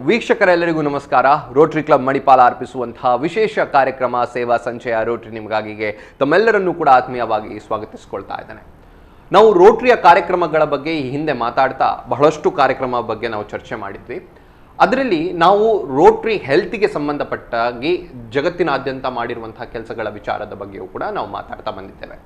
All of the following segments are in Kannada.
ವೀಕ್ಷಕರೆಲ್ಲರಿಗೂ ನಮಸ್ಕಾರ. ರೋಟರಿ ಕ್ಲಬ್ ಮಣಿಪಾಲ ಅರ್ಪಿಸುವಂತಹ ವಿಶೇಷ ಕಾರ್ಯಕ್ರಮ ಸೇವಾ ಸಂಚಯ ರೋಟರಿ ನಿಮಗಾಗಿಗೆ ತಮ್ಮೆಲ್ಲರನ್ನೂ ಕೂಡ ಆತ್ಮೀಯವಾಗಿ ಸ್ವಾಗತಿಸಿಕೊಳ್ತಾ ಇದ್ದೇನೆ. ನಾವು ರೋಟರಿಯ ಕಾರ್ಯಕ್ರಮಗಳ ಬಗ್ಗೆ ಈ ಹಿಂದೆ ಮಾತಾಡ್ತಾ ಬಹಳಷ್ಟು ಕಾರ್ಯಕ್ರಮ ಬಗ್ಗೆ ನಾವು ಚರ್ಚೆ ಮಾಡಿದ್ವಿ. ಅದರಲ್ಲಿ ನಾವು ರೋಟರಿ ಹೆಲ್ತ್ಗೆ ಸಂಬಂಧಪಟ್ಟಾಗಿ ಜಗತ್ತಿನಾದ್ಯಂತ ಮಾಡಿರುವಂತಹ ಕೆಲಸಗಳ ವಿಚಾರದ ಬಗ್ಗೆಯೂ ಕೂಡ ನಾವು ಮಾತಾಡ್ತಾ ಬಂದಿದ್ದೇವೆ.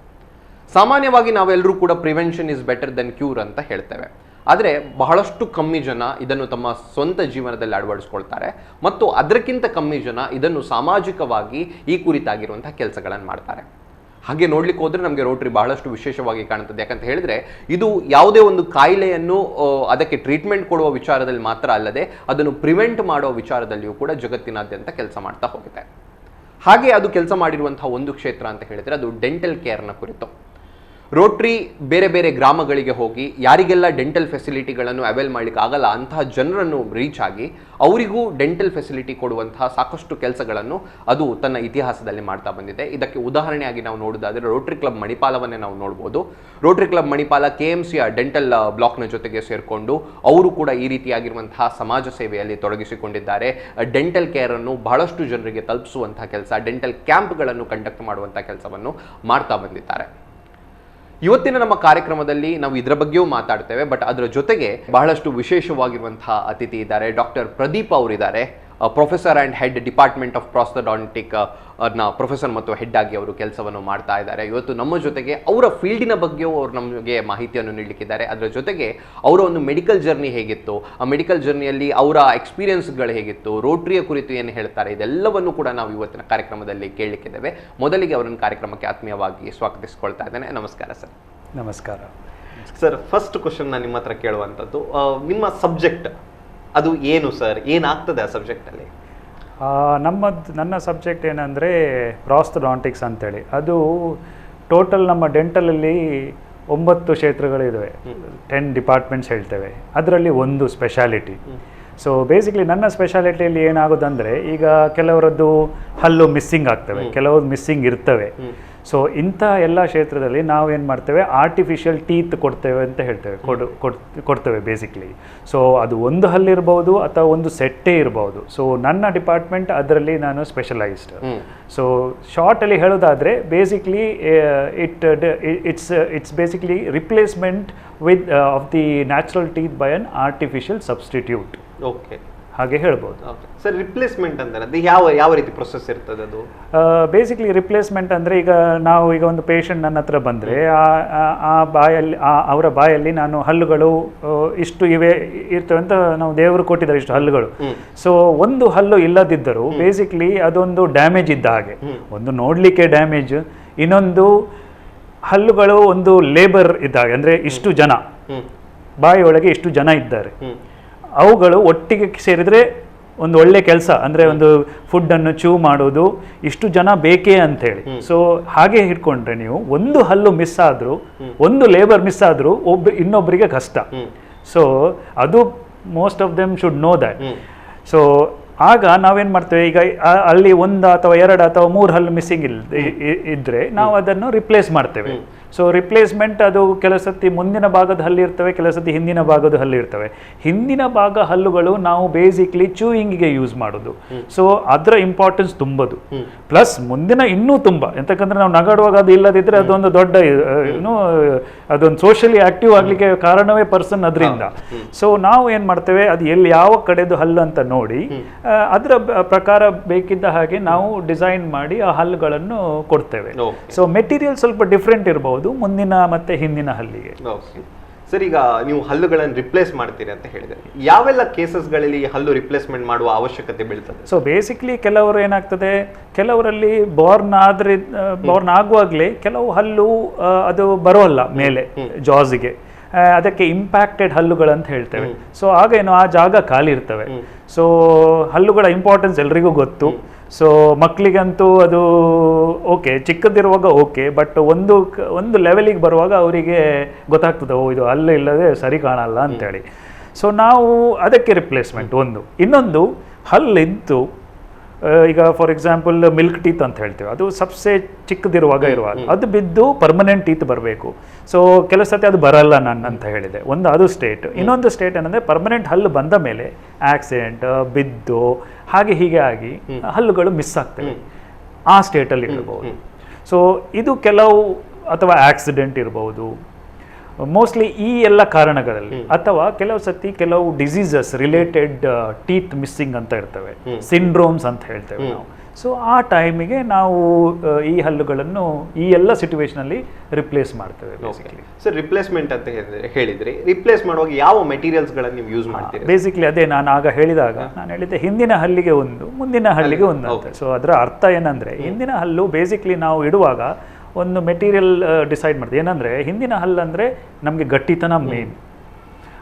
ಸಾಮಾನ್ಯವಾಗಿ ನಾವೆಲ್ಲರೂ ಕೂಡ prevention is better then cure ಅಂತ ಹೇಳ್ತೇವೆ. ಆದರೆ ಬಹಳಷ್ಟು ಕಮ್ಮಿ ಜನ ಇದನ್ನು ತಮ್ಮ ಸ್ವಂತ ಜೀವನದಲ್ಲಿ ಅಳವಡಿಸ್ಕೊಳ್ತಾರೆ ಮತ್ತು ಅದಕ್ಕಿಂತ ಕಮ್ಮಿ ಜನ ಇದನ್ನು ಸಾಮಾಜಿಕವಾಗಿ ಈ ಕುರಿತಾಗಿರುವಂಥ ಕೆಲಸಗಳನ್ನು ಮಾಡ್ತಾರೆ. ಹಾಗೆ ನೋಡ್ಲಿಕ್ಕೆ ಹೋದರೆ ನಮಗೆ ರೋಟರಿ ಬಹಳಷ್ಟು ವಿಶೇಷವಾಗಿ ಕಾಣುತ್ತದೆ. ಯಾಕಂತ ಹೇಳಿದ್ರೆ ಇದು ಯಾವುದೇ ಒಂದು ಕಾಯಿಲೆಯನ್ನು ಅದಕ್ಕೆ ಟ್ರೀಟ್ಮೆಂಟ್ ಕೊಡುವ ವಿಚಾರದಲ್ಲಿ ಮಾತ್ರ ಅಲ್ಲದೆ ಅದನ್ನು ಪ್ರಿವೆಂಟ್ ಮಾಡುವ ವಿಚಾರದಲ್ಲಿಯೂ ಕೂಡ ಜಗತ್ತಿನಾದ್ಯಂತ ಕೆಲಸ ಮಾಡ್ತಾ ಹೋಗುತ್ತೆ. ಹಾಗೆ ಅದು ಕೆಲಸ ಮಾಡಿರುವಂತಹ ಒಂದು ಕ್ಷೇತ್ರ ಅಂತ ಹೇಳಿದ್ರೆ ಅದು ಡೆಂಟಲ್ ಕೇರ್ನ ಕುರಿತು. ರೋಟರಿ ಬೇರೆ ಬೇರೆ ಗ್ರಾಮಗಳಿಗೆ ಹೋಗಿ ಯಾರಿಗೆಲ್ಲ ಡೆಂಟಲ್ ಫೆಸಿಲಿಟಿಗಳನ್ನು ಅವೈಲ್ ಮಾಡಲಿಕ್ಕೆ ಆಗಲ್ಲ ಅಂತಹ ಜನರನ್ನು ರೀಚ್ ಆಗಿ ಅವರಿಗೂ ಡೆಂಟಲ್ ಫೆಸಿಲಿಟಿ ಕೊಡುವಂತಹ ಸಾಕಷ್ಟು ಕೆಲಸಗಳನ್ನು ಅದು ತನ್ನ ಇತಿಹಾಸದಲ್ಲಿ ಮಾಡ್ತಾ ಬಂದಿದೆ. ಇದಕ್ಕೆ ಉದಾಹರಣೆಯಾಗಿ ನಾವು ನೋಡೋದಾದರೆ ರೋಟರಿ ಕ್ಲಬ್ ಮಣಿಪಾಲವನ್ನೇ ನಾವು ನೋಡ್ಬೋದು. ರೋಟರಿ ಕ್ಲಬ್ ಮಣಿಪಾಲ KMCಯ ಡೆಂಟಲ್ ಬ್ಲಾಕ್ನ ಜೊತೆಗೆ ಸೇರಿಕೊಂಡು ಅವರು ಕೂಡ ಈ ರೀತಿಯಾಗಿರುವಂತಹ ಸಮಾಜ ಸೇವೆಯಲ್ಲಿ ತೊಡಗಿಸಿಕೊಂಡಿದ್ದಾರೆ. ಡೆಂಟಲ್ ಕೇರನ್ನು ಬಹಳಷ್ಟು ಜನರಿಗೆ ತಲುಪಿಸುವಂತಹ ಕೆಲಸ, ಡೆಂಟಲ್ ಕ್ಯಾಂಪ್ಗಳನ್ನು ಕಂಡಕ್ಟ್ ಮಾಡುವಂತಹ ಕೆಲಸವನ್ನು ಮಾಡ್ತಾ ಬಂದಿದ್ದಾರೆ. ಇವತ್ತಿನ ನಮ್ಮ ಕಾರ್ಯಕ್ರಮದಲ್ಲಿ ನಾವು ಇದರ ಬಗ್ಗೆಯೂ ಮಾತಾಡ್ತೇವೆ. ಬಟ್ ಅದರ ಜೊತೆಗೆ ಬಹಳಷ್ಟು ವಿಶೇಷವಾಗಿರುವಂತಹ ಅತಿಥಿ ಇದ್ದಾರೆ. ಡಾಕ್ಟರ್ ಪ್ರದೀಪ್ ಅವರಿದ್ದಾರೆ. Professor and head department of prosthodontic ನ ಪ್ರೊಫೆಸರ್ ಮತ್ತು ಹೆಡ್ ಆಗಿ ಅವರು ಕೆಲಸವನ್ನು ಮಾಡ್ತಾ ಇದ್ದಾರೆ. ಇವತ್ತು ನಮ್ಮ ಜೊತೆಗೆ ಅವರ ಫೀಲ್ಡಿನ ಬಗ್ಗೆಯೂ ಅವರು ನಮಗೆ ಮಾಹಿತಿಯನ್ನು ನೀಡಲಿಕ್ಕಿದ್ದಾರೆ. ಅದರ ಜೊತೆಗೆ ಅವರ ಒಂದು ಮೆಡಿಕಲ್ ಜರ್ನಿ ಹೇಗಿತ್ತು, ಆ ಮೆಡಿಕಲ್ ಜರ್ನಿಯಲ್ಲಿ ಅವರ ಎಕ್ಸ್ಪೀರಿಯನ್ಸ್ಗಳು ಹೇಗಿತ್ತು, ರೋಟರಿಯ ಕುರಿತು ಏನು ಹೇಳ್ತಾರೆ, ಇದೆಲ್ಲವನ್ನು ಕೂಡ ನಾವು ಇವತ್ತಿನ ಕಾರ್ಯಕ್ರಮದಲ್ಲಿ ಕೇಳಲಿಕ್ಕಿದ್ದೇವೆ. ಮೊದಲಿಗೆ ಅವರನ್ನು ಕಾರ್ಯಕ್ರಮಕ್ಕೆ ಆತ್ಮೀಯವಾಗಿ ಸ್ವಾಗತಿಸಿಕೊಳ್ತಾ ಇದ್ದೇನೆ. ನಮಸ್ಕಾರ ಸರ್. ನಮಸ್ಕಾರ ಸರ್. ಫಸ್ಟ್ ಕ್ವಶನ್ ನಾನು ನಿಮ್ಮ ಹತ್ರ ಕೇಳುವಂಥದ್ದು, ನಿಮ್ಮ ಸಬ್ಜೆಕ್ಟ್ ಅದು ಏನು ಸರ್? ಏನಾಗ್ತದೆ ಆ ಸಬ್ಜೆಕ್ಟಲ್ಲಿ? ನನ್ನ ಸಬ್ಜೆಕ್ಟ್ ಏನಂದರೆ ಪ್ರಾಸ್ತೋಡಾಂಟಿಕ್ಸ್ ಅಂತೇಳಿ. ಅದು ಟೋಟಲ್ ನಮ್ಮ ಡೆಂಟಲಲ್ಲಿ 9 ಕ್ಷೇತ್ರಗಳಿದ್ದಾವೆ, 10 ಡಿಪಾರ್ಟ್ಮೆಂಟ್ಸ್ ಹೇಳ್ತೇವೆ. ಅದರಲ್ಲಿ ಒಂದು ಸ್ಪೆಷಾಲಿಟಿ. ಸೊ ಬೇಸಿಕ್ಲಿ ನನ್ನ ಸ್ಪೆಷಾಲಿಟಿಯಲ್ಲಿ ಏನಾಗೋದಂದರೆ, ಈಗ ಕೆಲವರದ್ದು ಹಲ್ಲು ಮಿಸ್ಸಿಂಗ್ ಆಗ್ತವೆ, ಕೆಲವರು ಮಿಸ್ಸಿಂಗ್ ಇರ್ತವೆ. ಸೊ ಇಂಥ ಎಲ್ಲ ಕ್ಷೇತ್ರದಲ್ಲಿ ನಾವೇನು ಮಾಡ್ತೇವೆ, ಆರ್ಟಿಫಿಷಿಯಲ್ ಟೀತ್ ಕೊಡ್ತೇವೆ ಅಂತ ಹೇಳ್ತೇವೆ, ಕೊಡ್ತೇವೆ ಬೇಸಿಕ್ಲಿ. ಸೊ ಅದು ಒಂದು ಹಲ್ಲಿರ್ಬೋದು ಅಥವಾ ಒಂದು ಸೆಟ್ಟೇ ಇರ್ಬೋದು. ಸೊ ನನ್ನ ಡಿಪಾರ್ಟ್ಮೆಂಟ್ ಅದರಲ್ಲಿ ನಾನು ಸ್ಪೆಷಲೈಸ್ಡ್. ಸೊ ಶಾರ್ಟಲ್ಲಿ ಹೇಳೋದಾದರೆ basically it's basically replacement with of the natural teeth by an artificial substitute. Okay, ಹಾಗೆ ಹೇಳ್ಬೋದು ಸರ್. ರಿಪ್ಲೇಸ್ಮೆಂಟ್ ಅಂದರೆ ಅದು ಯಾವ ರೀತಿ ಪ್ರೊಸೆಸ್ ಇರ್ತದೆ? ಅದು ಬೇಸಿಕ್ಲಿ ರಿಪ್ಲೇಸ್ಮೆಂಟ್ ಅಂದರೆ, ಈಗ ಒಂದು ಪೇಷಂಟ್ ನನ್ನ ಹತ್ರ ಬಂದರೆ ಅವರ ಬಾಯಲ್ಲಿ ನಾನು ಹಲ್ಲುಗಳು ಇಷ್ಟು ಇರ್ತವೆ ಅಂತ ನಾವು ದೇವರು ಕೊಟ್ಟಿದ್ದಾರೆ, ಇಷ್ಟು ಹಲ್ಲುಗಳು. ಸೊ ಒಂದು ಹಲ್ಲು ಇಲ್ಲದಿದ್ದರೂ ಬೇಸಿಕ್ಲಿ ಅದೊಂದು ಡ್ಯಾಮೇಜ್ ಇದ್ದ ಹಾಗೆ. ಒಂದು ನೋಡಲಿಕ್ಕೆ ಡ್ಯಾಮೇಜ್, ಇನ್ನೊಂದು ಹಲ್ಲುಗಳು ಒಂದು ಲೇಬರ್ ಇದ್ದ ಹಾಗೆ. ಅಂದರೆ ಇಷ್ಟು ಜನ ಬಾಯಿಯೊಳಗೆ ಇಷ್ಟು ಜನ ಇದ್ದಾರೆ, ಅವುಗಳು ಒಟ್ಟಿಗೆ ಸೇರಿದರೆ ಒಂದು ಒಳ್ಳೆ ಕೆಲಸ. ಅಂದರೆ ಒಂದು ಫುಡ್ಡನ್ನು ಚೂ ಮಾಡೋದು, ಇಷ್ಟು ಜನ ಬೇಕೇ ಅಂಥೇಳಿ. ಸೊ ಹಾಗೆ ಹಿಡ್ಕೊಂಡ್ರೆ ನೀವು ಒಂದು ಹಲ್ಲು ಮಿಸ್ ಆದರೂ, ಒಂದು ಲೇಬರ್ ಮಿಸ್ ಆದರೂ ಇನ್ನೊಬ್ಬರಿಗೆ ಕಷ್ಟ. ಸೊ ಅದು most of them should know that. So ಆಗ ನಾವೇನು ಮಾಡ್ತೇವೆ, ಈಗ ಅಲ್ಲಿ 1 ಅಥವಾ 2 ಅಥವಾ 3 ಹಲ್ಲು ಮಿಸ್ಸಿಂಗ್ ಇದ್ದರೆ ನಾವು ಅದನ್ನು ರಿಪ್ಲೇಸ್ ಮಾಡ್ತೇವೆ. ಸೊ ರಿಪ್ಲೇಸ್ಮೆಂಟ್ ಅದು ಕೆಲವು ಸತಿ ಮುಂದಿನ ಭಾಗದ ಹಲ್ಲು ಇರ್ತವೆ, ಕೆಲವು ಸತಿ ಹಿಂದಿನ ಭಾಗದ ಹಲ್ಲು ಇರ್ತವೆ. ಹಿಂದಿನ ಭಾಗ ಹಲ್ಲುಗಳು ನಾವು ಬೇಸಿಕ್ಲಿ ಚೂಯಿಂಗಿಗೆ ಯೂಸ್ ಮಾಡೋದು. ಸೊ ಅದರ ಇಂಪಾರ್ಟೆನ್ಸ್ ತುಂಬದು. ಪ್ಲಸ್ ಮುಂದಿನ ಇನ್ನೂ ತುಂಬ, ಎಂತಕ್ಕಂದ್ರೆ ನಾವು ನಗಾಡುವಾಗ ಅದು ಇಲ್ಲದಿದ್ದರೆ ಅದೊಂದು ದೊಡ್ಡ ಅದೊಂದು ಸೋಷಿಯಲಿ ಆಕ್ಟಿವ್ ಆಗಲಿಕ್ಕೆ ಕಾರಣವೇ ಪರ್ಸನ್ ಅದರಿಂದ. ಸೊ ನಾವು ಏನು ಮಾಡ್ತೇವೆ, ಅದು ಎಲ್ಲಿ ಯಾವ ಕಡೆದು ಹಲ್ಲು ಅಂತ ನೋಡಿ ಅದರ ಪ್ರಕಾರ ಬೇಕಿದ್ದ ಹಾಗೆ ನಾವು ಡಿಸೈನ್ ಮಾಡಿ ಆ ಹಲ್ಲುಗಳನ್ನು ಕೊಡ್ತೇವೆ. ಸೊ ಮೆಟೀರಿಯಲ್ ಸ್ವಲ್ಪ ಡಿಫ್ರೆಂಟ್ ಇರಬಹುದು ಮುಂದಿನ ಮತ್ತೆ ಹಿಂದಿನ ಹಲ್ಲಿಗೆ. ಸರ್, ಈಗ ನೀವು ಹಲ್ಲುಗಳನ್ನು ರಿಪ್ಲೇಸ್ ಮಾಡ್ತೀರಿ ಅಂತ ಹೇಳಿದ್ರೆ ಯಾವೆಲ್ಲ ಕೇಸಸ್ಗಳಲ್ಲಿ ಹಲ್ಲು ರಿಪ್ಲೇಸ್ಮೆಂಟ್ ಮಾಡುವ ಅವಶ್ಯಕತೆ ಬೀಳ್ತದೆ? ಸೊ ಬೇಸಿಕ್ಲಿ ಕೆಲವರು ಏನಾಗ್ತದೆ, ಕೆಲವರಲ್ಲಿ ಬಾರ್ನ್ ಆಗುವಾಗಲೇ ಕೆಲವು ಹಲ್ಲು ಅದು ಬರೋಲ್ಲ ಮೇಲೆ ಜಾಸ್ಗೆ, ಅದಕ್ಕೆ ಇಂಪ್ಯಾಕ್ಟೆಡ್ ಹಲ್ಲುಗಳಂತ ಹೇಳ್ತೇವೆ. ಸೊ ಆಗೇನು ಆ ಜಾಗ ಖಾಲಿ ಇರ್ತವೆ. ಸೊ ಹಲ್ಲುಗಳ ಇಂಪಾರ್ಟೆನ್ಸ್ ಎಲ್ರಿಗೂ ಗೊತ್ತು. ಸೊ ಮಕ್ಕಳಿಗಂತೂ ಅದು ಓಕೆ, ಚಿಕ್ಕದಿರುವಾಗ ಓಕೆ, ಬಟ್ ಒಂದು ಲೆವೆಲಿಗೆ ಬರುವಾಗ ಅವರಿಗೆ ಗೊತ್ತಾಗ್ತದೆ, ಓ ಇದು ಹಲ್ಲು ಇಲ್ಲದೆ ಸರಿ ಕಾಣಲ್ಲ ಅಂತೇಳಿ. ಸೊ ನಾವು ಅದಕ್ಕೆ ರಿಪ್ಲೇಸ್ಮೆಂಟ್ ಒಂದು. ಇನ್ನೊಂದು ಹಲ್ಲಿದ್ದು ಈಗ ಫಾರ್ ಎಕ್ಸಾಂಪಲ್ ಮಿಲ್ಕ್ ಟೀತ್ ಅಂತ ಹೇಳ್ತೇವೆ, ಅದು ಸಬ್ಸೆ ಚಿಕ್ಕದಿರುವಾಗ ಅದು ಬಿದ್ದು ಪರ್ಮನೆಂಟ್ ಟೀತ್ ಬರಬೇಕು. ಸೊ ಕೆಲವು ಸತಿ ಅದು ಬರಲ್ಲ ನಾನು ಅಂತ ಹೇಳಿದೆ. ಒಂದು ಅದು ಸ್ಟೇಟ್. ಇನ್ನೊಂದು ಸ್ಟೇಟ್ ಏನಂದರೆ ಪರ್ಮನೆಂಟ್ ಹಲ್ಲು ಬಂದ ಮೇಲೆ ಆಕ್ಸಿಡೆಂಟ್ ಬಿದ್ದು ಹಾಗೆ ಹೀಗೆ ಆಗಿ ಹಲ್ಲುಗಳು ಮಿಸ್ ಆಗ್ತವೆ, ಆ ಸ್ಟೇಟಲ್ಲಿ ಇರ್ಬೋದು. ಸೊ ಇದು ಕೆಲವು, ಅಥವಾ ಆಕ್ಸಿಡೆಂಟ್ ಇರ್ಬೋದು ಮೋಸ್ಟ್ಲಿ ಈ ಎಲ್ಲ ಕಾರಣಗಳಲ್ಲಿ. ಅಥವಾ ಕೆಲವು ಸತಿ ಕೆಲವು ಡಿಸೀಸಸ್ ರಿಲೇಟೆಡ್ ಟೀತ್ ಮಿಸ್ಸಿಂಗ್ ಅಂತ ಇರ್ತವೆ, ಸಿಂಡ್ರೋಮ್ಸ್ ಅಂತ ಹೇಳ್ತೇವೆ ನಾವು. ಸೊ ಆ ಟೈಮಿಗೆ ನಾವು ಈ ಹಲ್ಲುಗಳನ್ನು ಈ ಎಲ್ಲ ಸಿಚುವೇಶನಲ್ಲಿ ರಿಪ್ಲೇಸ್ ಮಾಡ್ತೇವೆ ಬೇಸಿಕಲಿ. ಸರ್, ರಿಪ್ಲೇಸ್ಮೆಂಟ್ ಅಂತ ಹೇಳಿದ್ರಿ, ರಿಪ್ಲೇಸ್ ಮಾಡುವಾಗ ಯಾವ ಮೆಟೀರಿಯಲ್ಸ್ಗಳನ್ನು ನೀವು ಯೂಸ್ ಮಾಡ್ತೀರಿ? ಬೇಸಿಕ್ಲಿ ಅದೇ ನಾನು ಆಗ ಹೇಳಿದಾಗ ನಾನು ಹೇಳಿದ್ದೆ, ಹಿಂದಿನ ಹಲ್ಲಿಗೆ ಒಂದು, ಮುಂದಿನ ಹಲ್ಲಿಗೆ ಒಂದು ಅಂತ. ಸೊ ಅದರ ಅರ್ಥ ಏನಂದರೆ, ಹಿಂದಿನ ಹಲ್ಲು ಬೇಸಿಕ್ಲಿ ನಾವು ಇಡುವಾಗ ಒಂದು ಮೆಟೀರಿಯಲ್ ಡಿಸೈಡ್ ಮಾಡ್ತೀವಿ. ಏನಂದರೆ ಹಿಂದಿನ ಹಲ್ಲಂದರೆ ನಮಗೆ ಗಟ್ಟಿತನ ಮೇನ್,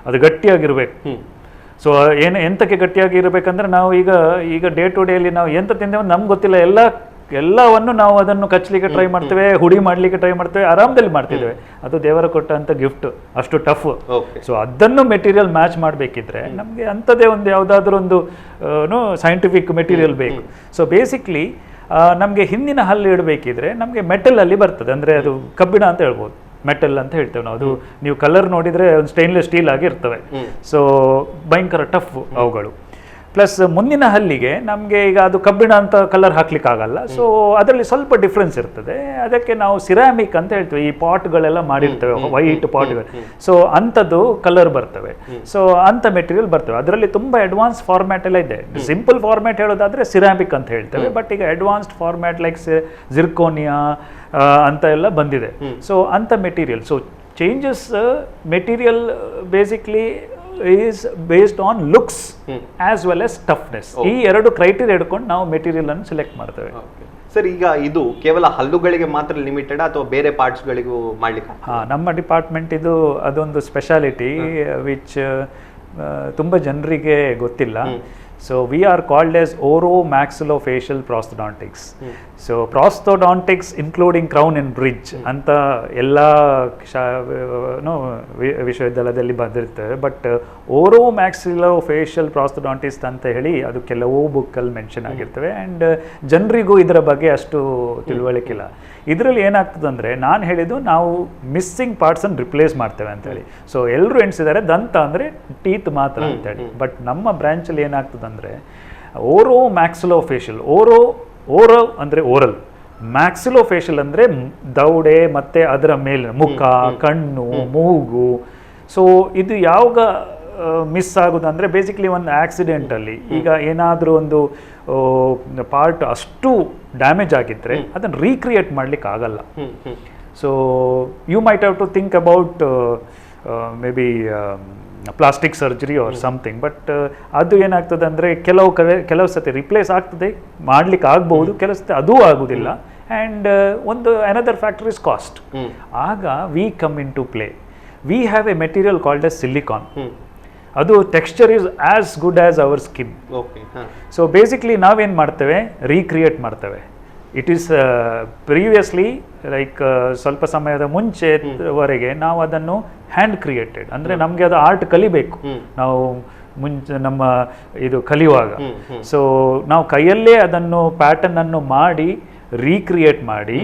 ಅದು ಗಟ್ಟಿಯಾಗಿರ್ಬೇಕು. ಸೊ ಎಂತಕ್ಕೆ ಗಟ್ಟಿಯಾಗಿರ್ಬೇಕಂದ್ರೆ ನಾವು ಈಗ ಡೇ ಟು ಡೇಲಿ ನಾವು ಎಂತ ತಿಂದೇವೆ ನಮ್ಗೆ ಗೊತ್ತಿಲ್ಲ, ಎಲ್ಲವನ್ನು ನಾವು ಅದನ್ನು ಕಚ್ಚಲಿಕ್ಕೆ ಟ್ರೈ ಮಾಡ್ತೇವೆ, ಹುಡಿ ಮಾಡಲಿಕ್ಕೆ ಟ್ರೈ ಮಾಡ್ತೇವೆ, ಆರಾಮದಲ್ಲಿ ಮಾಡ್ತಿದ್ದೇವೆ. ಅದು ದೇವರ ಕೊಟ್ಟಂಥ ಗಿಫ್ಟ್, ಅಷ್ಟು ಟಫ್. ಸೊ ಅದನ್ನು ಮೆಟೀರಿಯಲ್ ಮ್ಯಾಚ್ ಮಾಡಬೇಕಿದ್ರೆ ನಮಗೆ ಅಂಥದ್ದೇ ಒಂದು ಯಾವುದಾದ್ರೂ ಒಂದು ಸೈಂಟಿಫಿಕ್ ಮೆಟೀರಿಯಲ್ ಬೇಕು. ಸೊ ಬೇಸಿಕ್ಲಿ ನಮಗೆ ಹಿಂದಿನ ಹಲ್ಲು ಇಡಬೇಕಿದ್ರೆ ನಮಗೆ ಮೆಟಲಲ್ಲಿ ಬರ್ತದೆ, ಅಂದರೆ ಅದು ಕಬ್ಬಿಣ ಅಂತ ಹೇಳ್ಬೋದು, ಮೆಟಲ್ ಅಂತ ಹೇಳ್ತೇವೆ ನಾವು. ಅದು ನೀವು ಕಲರ್ ನೋಡಿದರೆ ಒಂದು ಸ್ಟೇನ್ಲೆಸ್ ಸ್ಟೀಲ್ ಆಗಿ ಇರ್ತವೆ. ಸೊ ಭಯಂಕರ ಟಫ್ ಅವುಗಳು. ಪ್ಲಸ್ ಮುಂದಿನ ಹಲ್ಲಿಗೆ ನಮಗೆ ಈಗ ಅದು ಕಬ್ಬಿಣ ಅಂತ ಕಲರ್ ಹಾಕ್ಲಿಕ್ಕೆ ಆಗಲ್ಲ. ಸೊ ಅದರಲ್ಲಿ ಸ್ವಲ್ಪ ಡಿಫ್ರೆನ್ಸ್ ಇರ್ತದೆ. ಅದಕ್ಕೆ ನಾವು ಸಿರಾಮಿಕ್ ಅಂತ ಹೇಳ್ತೇವೆ, ಈ ಪಾಟ್ಗಳೆಲ್ಲ ಮಾಡಿರ್ತೇವೆ, ವೈಟ್ ಪಾಟ್ಗಳು. ಸೊ ಅಂಥದ್ದು ಕಲರ್ ಬರ್ತವೆ. ಸೊ ಅಂಥ ಮೆಟೀರಿಯಲ್ ಬರ್ತವೆ. ಅದರಲ್ಲಿ ತುಂಬ ಅಡ್ವಾನ್ಸ್ ಫಾರ್ಮ್ಯಾಟ್ ಎಲ್ಲ ಇದೆ. ಸಿಂಪಲ್ ಫಾರ್ಮ್ಯಾಟ್ ಹೇಳೋದಾದ್ರೆ ಸಿರಾಮಿಕ್ ಅಂತ ಹೇಳ್ತೇವೆ. ಬಟ್ ಈಗ ಅಡ್ವಾನ್ಸ್ಡ್ ಫಾರ್ಮ್ಯಾಟ್ ಲೈಕ್ ಜಿರ್ಕೋನಿಯಾ ಅಂತ ಎಲ್ಲ ಬಂದಿದೆ. ಸೊ ಅಂಥ material. So changes material basically is based on looks as well as toughness. ಈ ಎರಡು ಕ್ರೈಟೀರಿಯಾ ಹಿಡ್ಕೊಂಡು ನಾವು ಮೆಟೀರಿಯಲ್ ಅನ್ನು ಸೆಲೆಕ್ಟ್ ಮಾಡ್ತೇವೆ. ಸರ್, ಈಗ ಇದು ಕೇವಲ ಹಲ್ಲುಗಳಿಗೆ ಮಾತ್ರ ಲಿಮಿಟೆಡ್ ಅಥವಾ ಬೇರೆ ಪಾರ್ಟ್ಸ್ಗಳಿಗೂ ಮಾಡ್ಲಿಕ್ಕೆ? ನಮ್ಮ ಡಿಪಾರ್ಟ್ಮೆಂಟ್ ಇದು ಅದೊಂದು ಸ್ಪೆಷಾಲಿಟಿ ವಿಚ್ ತುಂಬ ಜನರಿಗೆ ಗೊತ್ತಿಲ್ಲ. So we are called as oromaxillofacial prosthodontics. So prosthodontics including crown and bridge ಅಂತ ಎಲ್ಲ ವಿಶ್ವವಿದ್ಯಾಲಯದಲ್ಲಿ ಬಂದಿರ್ತವೆ. ಬಟ್ oromaxillofacial prosthodontics ಅಂತ ಹೇಳಿ ಅದು ಕೆಲವು ಬುಕ್ಕಲ್ಲಿ ಮೆನ್ಷನ್ ಆಗಿರ್ತವೆ. ಆ್ಯಂಡ್ ಜನರಿಗೂ ಇದರ ಬಗ್ಗೆ ಅಷ್ಟು ತಿಳುವಳಿಕೆ ಇಲ್ಲ. ಇದರಲ್ಲಿ ಏನಾಗ್ತದೆ ಅಂದರೆ, ನಾನು ಹೇಳಿದ್ದು ನಾವು ಮಿಸ್ಸಿಂಗ್ ಪಾರ್ಟ್ಸನ್ನು ರಿಪ್ಲೇಸ್ ಮಾಡ್ತೇವೆ ಅಂತೇಳಿ. ಸೊ ಎಲ್ಲರೂ ಎಣಿಸಿದ್ದಾರೆ ದಂತ ಅಂದರೆ ಟೀತ್ ಮಾತ್ರ ಅಂತೇಳಿ. ಬಟ್ ನಮ್ಮ ಬ್ರ್ಯಾಂಚಲ್ಲಿ ಏನಾಗ್ತದೆ ಅಂದರೆ ಮ್ಯಾಕ್ಸಿಲೋಫೇಶಿಯಲ್. ಓರೋ ಅಂದರೆ ಓರಲ್, ಮ್ಯಾಕ್ಸಿಲೋಫೇಶಿಯಲ್ ಅಂದರೆ ದೌಡೆ ಮತ್ತು ಅದರ ಮೇಲೆ ಮುಖ, ಕಣ್ಣು, ಮೂಗು. ಸೊ ಇದು ಯಾವಾಗ ಮಿಸ್ ಆಗೋದಂದರೆ ಬೇಸಿಕ್ಲಿ ಒಂದು ಆಕ್ಸಿಡೆಂಟಲ್ಲಿ ಈಗ ಏನಾದರೂ ಒಂದು ಪಾರ್ಟ್ ಅಷ್ಟು ಡ್ಯಾಮೇಜ್ ಆಗಿದ್ದರೆ ಅದನ್ನು ರೀಕ್ರಿಯೇಟ್ ಮಾಡಲಿಕ್ಕೆ ಆಗಲ್ಲ. So you might have to think about maybe plastic surgery or something. But ಅದು ಏನಾಗ್ತದೆ ಅಂದರೆ ಕೆಲವು ಸತಿ ರಿಪ್ಲೇಸ್ ಆಗ್ತದೆ, ಮಾಡಲಿಕ್ಕೆ ಆಗ್ಬೋದು, ಕೆಲವು ಸತಿ ಅದೂ ಆಗೋದಿಲ್ಲ. ಆ್ಯಂಡ್ ಒಂದು ಅನದರ್ ಫ್ಯಾಕ್ಟರ್ ಇಸ್ ಕಾಸ್ಟ್. ಆಗ we come into play. We have a material called as silicon. ಅದು texture is as good as our skin. So basically ನಾವೇನು ಮಾಡ್ತೇವೆ, ರೀಕ್ರಿಯೇಟ್ ಮಾಡ್ತೇವೆ. ಇಟ್ ಈಸ್ ಪ್ರೀವಿಯಸ್ಲಿ ಲೈಕ್ ಸ್ವಲ್ಪ ಸಮಯದ ಮುಂಚೆವರೆಗೆ ನಾವು ಅದನ್ನು ಹ್ಯಾಂಡ್ ಕ್ರಿಯೇಟೆಡ್, ಅಂದರೆ ನಮಗೆ ಅದು ಆರ್ಟ್ ಕಲಿಬೇಕು ನಾವು ನಮ್ಮ ಇದು ಕಲಿಯುವಾಗ. ಸೊ ನಾವು ಕೈಯಲ್ಲೇ ಅದನ್ನು ಪ್ಯಾಟರ್ನನ್ನು ಮಾಡಿ ರೀಕ್ರಿಯೇಟ್ ಮಾಡಿ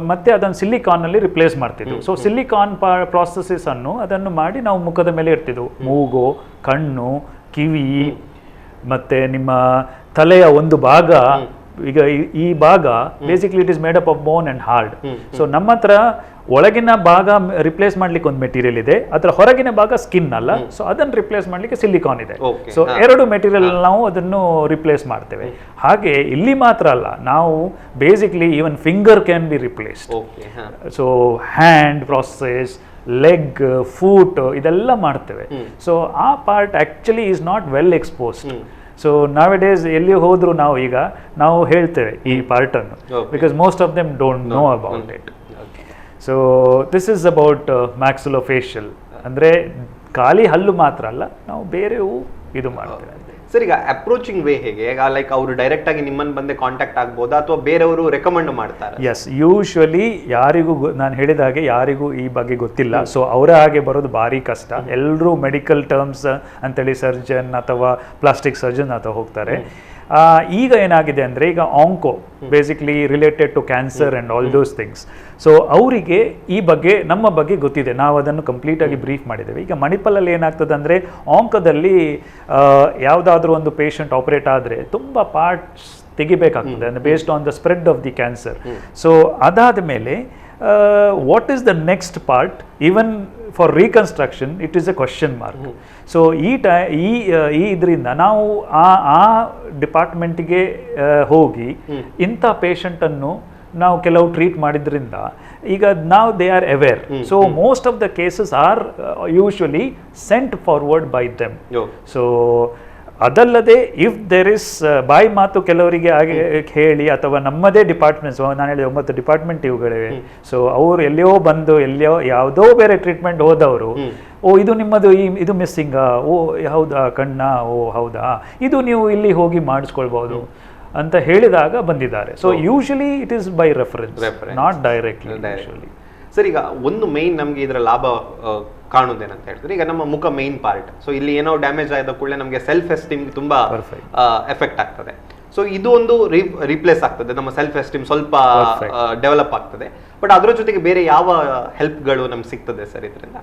ಮತ್ತೆ ಅದನ್ನು ಸಿಲಿಕಾನಲ್ಲಿ ರಿಪ್ಲೇಸ್ ಮಾಡ್ತಿದ್ವು. ಸೊ ಸಿಲಿಕಾನ್ ಪ್ರಾಸೆಸಸ್ ಅನ್ನು ಅದನ್ನು ಮಾಡಿ ನಾವು ಮುಖದ ಮೇಲೆ ಇರ್ತಿದ್ವು. ಮೂಗು, ಕಣ್ಣು, ಕಿವಿ, ಮತ್ತೆ ನಿಮ್ಮ ತಲೆಯ ಒಂದು ಭಾಗ. ಈಗ ಈ ಭಾಗ basically it is made up of bone and hard. So ನಮ್ಮ ಹತ್ರ ಒಳಗಿನ ಭಾಗ ರಿಪ್ಲೇಸ್ ಮಾಡ್ಲಿಕ್ಕೆ ಒಂದು ಮೆಟೀರಿಯಲ್ ಇದೆ, ಅದರ ಹೊರಗಿನ ಭಾಗ ಸ್ಕಿನ್ ಅಲ್ಲ. ಸೊ ಅದನ್ನು ರಿಪ್ಲೇಸ್ ಮಾಡ್ಲಿಕ್ಕೆ ಸಿಲಿಕಾನ್ ಇದೆ. ಸೊ ಎರಡು ಮೆಟೀರಿಯಲ್ ನಾವು ಅದನ್ನು ರಿಪ್ಲೇಸ್ ಮಾಡ್ತೇವೆ. ಹಾಗೆ ಇಲ್ಲಿ ಮಾತ್ರ ಅಲ್ಲ, ನಾವು basically even finger can be replaced. So hand process, leg, foot ಇದೆಲ್ಲ ಮಾಡ್ತೇವೆ. ಸೊ ಆ part actually is not well exposed. So nowadays ಎಲ್ಲಿ ಹೋದ್ರು ನಾವು ಹೇಳ್ತೇವೆ ಈ ಪಾರ್ಟನ್ನು, because most of them don't know about it. So this is about maxillofacial. ಅಂದರೆ ಖಾಲಿ ಹಲ್ಲು ಮಾತ್ರ ಅಲ್ಲ, ನಾವು ಬೇರೆಯೂ ಇದು ಮಾಡ್ತೇವೆ. ಸರ್, ಈಗ ಅಪ್ರೋಚಿಂಗ್ ವೇ ಹೇಗೆ? ಲೈಕ್ ಅವರು ಡೈರೆಕ್ಟ್ ಆಗಿ ನಿಮ್ಮನ್ನು ಬಂದೆ ಕಾಂಟ್ಯಾಕ್ಟ್ ಆಗ್ಬೋದಾ ಅಥವಾ ಬೇರೆಯವರು ರೆಕಮೆಂಡ್ ಮಾಡ್ತಾರೆ? ಎಸ್, ಯೂಶ್ವಲಿ ಯಾರಿಗೂ ನಾನು ಹೇಳಿದ ಹಾಗೆ ಯಾರಿಗೂ ಈ ಬಗ್ಗೆ ಗೊತ್ತಿಲ್ಲ. ಸೊ ಅವರ ಹಾಗೆ ಬರೋದು ಭಾರಿ ಕಷ್ಟ. ಎಲ್ಲರೂ ಮೆಡಿಕಲ್ ಟರ್ಮ್ಸ್ ಅಂತೇಳಿ ಸರ್ಜನ್ ಅಥವಾ ಪ್ಲಾಸ್ಟಿಕ್ ಸರ್ಜನ್ ಅಥವಾ ಹೋಗ್ತಾರೆ. ಈಗ ಏನಾಗಿದೆ ಅಂದರೆ ಈಗ onco basically related to cancer and all those things. So ಅವರಿಗೆ ಈ ಬಗ್ಗೆ ನಮ್ಮ ಬಗ್ಗೆ ಗೊತ್ತಿದೆ, ನಾವು ಅದನ್ನು ಕಂಪ್ಲೀಟಾಗಿ ಬ್ರೀಫ್ ಮಾಡಿದ್ದೇವೆ. ಈಗ ಮಣಿಪಾಲಲ್ಲಿ ಏನಾಗ್ತದೆ ಅಂದರೆ ಆಂಕೋದಲ್ಲಿ ಯಾವುದಾದ್ರೂ ಒಂದು ಪೇಷಂಟ್ ಆಪರೇಟ್ ಆದರೆ ತುಂಬ ಪಾರ್ಟ್ಸ್ ತೆಗಿಬೇಕಾಗ್ತದೆ, ಅಂದರೆ based on the spread of the cancer. So ಅದಾದ ಮೇಲೆ what is the next part, even for reconstruction it is A question mark. So ಈ ಇದರಿಂದ ನಾವು ಆ ಡಿಪಾರ್ಟ್ಮೆಂಟಿಗೆ ಹೋಗಿ ಇಂಥ ಪೇಷಂಟನ್ನು ನಾವು ಕೆಲವು ಟ್ರೀಟ್ ಮಾಡಿದ್ರಿಂದ ಈಗ ನಾವು they are aware. So most of the cases are usually sent forward by them. So ಅದಲ್ಲದೆ ಇಫ್ ದೇರ್ ಇಸ್ ಬಾಯಿ ಮಾತು ಕೆಲವರಿಗೆ ಹಾಗೆ ಹೇಳಿ ಅಥವಾ ನಮ್ಮದೇ ಡಿಪಾರ್ಟ್ಮೆಂಟ್ಸ್, ನಾನು ಹೇಳಿದೆ 9 ಡಿಪಾರ್ಟ್ಮೆಂಟ್ ಇವುಗಳಿವೆ. ಸೊ ಅವರು ಎಲ್ಲಿಯೋ ಬಂದು ಯಾವುದೋ ಬೇರೆ ಟ್ರೀಟ್ಮೆಂಟ್ ಹೋದವರು, ಓ ಇದು ನಿಮ್ಮದು ಇದು ಮಿಸ್ಸಿಂಗಾ, ಓ ಹೌದಾ ಕಣ್ಣ, ಓ ಹೌದಾ ಇದು ನೀವು ಇಲ್ಲಿ ಹೋಗಿ ಮಾಡಿಸ್ಕೊಳ್ಬಹುದು ಅಂತ ಹೇಳಿದಾಗ ಬಂದಿದ್ದಾರೆ. So usually it is by reference, not directly usually. Sir, ಈಗ ಒಂದು ಮೈನ್ ನಮಗೆ ಇದರ ಲಾಭ ಕಾಣುವುದೇನಂತ ಹೇಳ್ತಾರೆ, ಈಗ ನಮ್ಮ ಮುಖ ಮೈನ್ ಪಾರ್ಟ್. ಸೊ ಇಲ್ಲಿ ಏನೋ ಡ್ಯಾಮೇಜ್ ಆದ ಕೂಡಲೇ ನಮಗೆ ಸೆಲ್ಫ್ ಎಸ್ಟೀಮ್ ತುಂಬಾ ಎಫೆಕ್ಟ್ ಆಗ್ತದೆ. ಸೊ ಇದು ಒಂದು ರೀಪ್ಲೇಸ್ ಆಗ್ತದೆ, ನಮ್ಮ ಸೆಲ್ಫ್ ಎಸ್ಟೀಮ್ ಸ್ವಲ್ಪ ಡೆವಲಪ್ ಆಗ್ತದೆ. ಬಟ್ ಅದರ ಜೊತೆಗೆ ಬೇರೆ ಯಾವ ಹೆಲ್ಪ್ಗಳು ನಮ್ಗೆ ಸಿಗ್ತದೆ ಸರ್ ಇದರಿಂದ?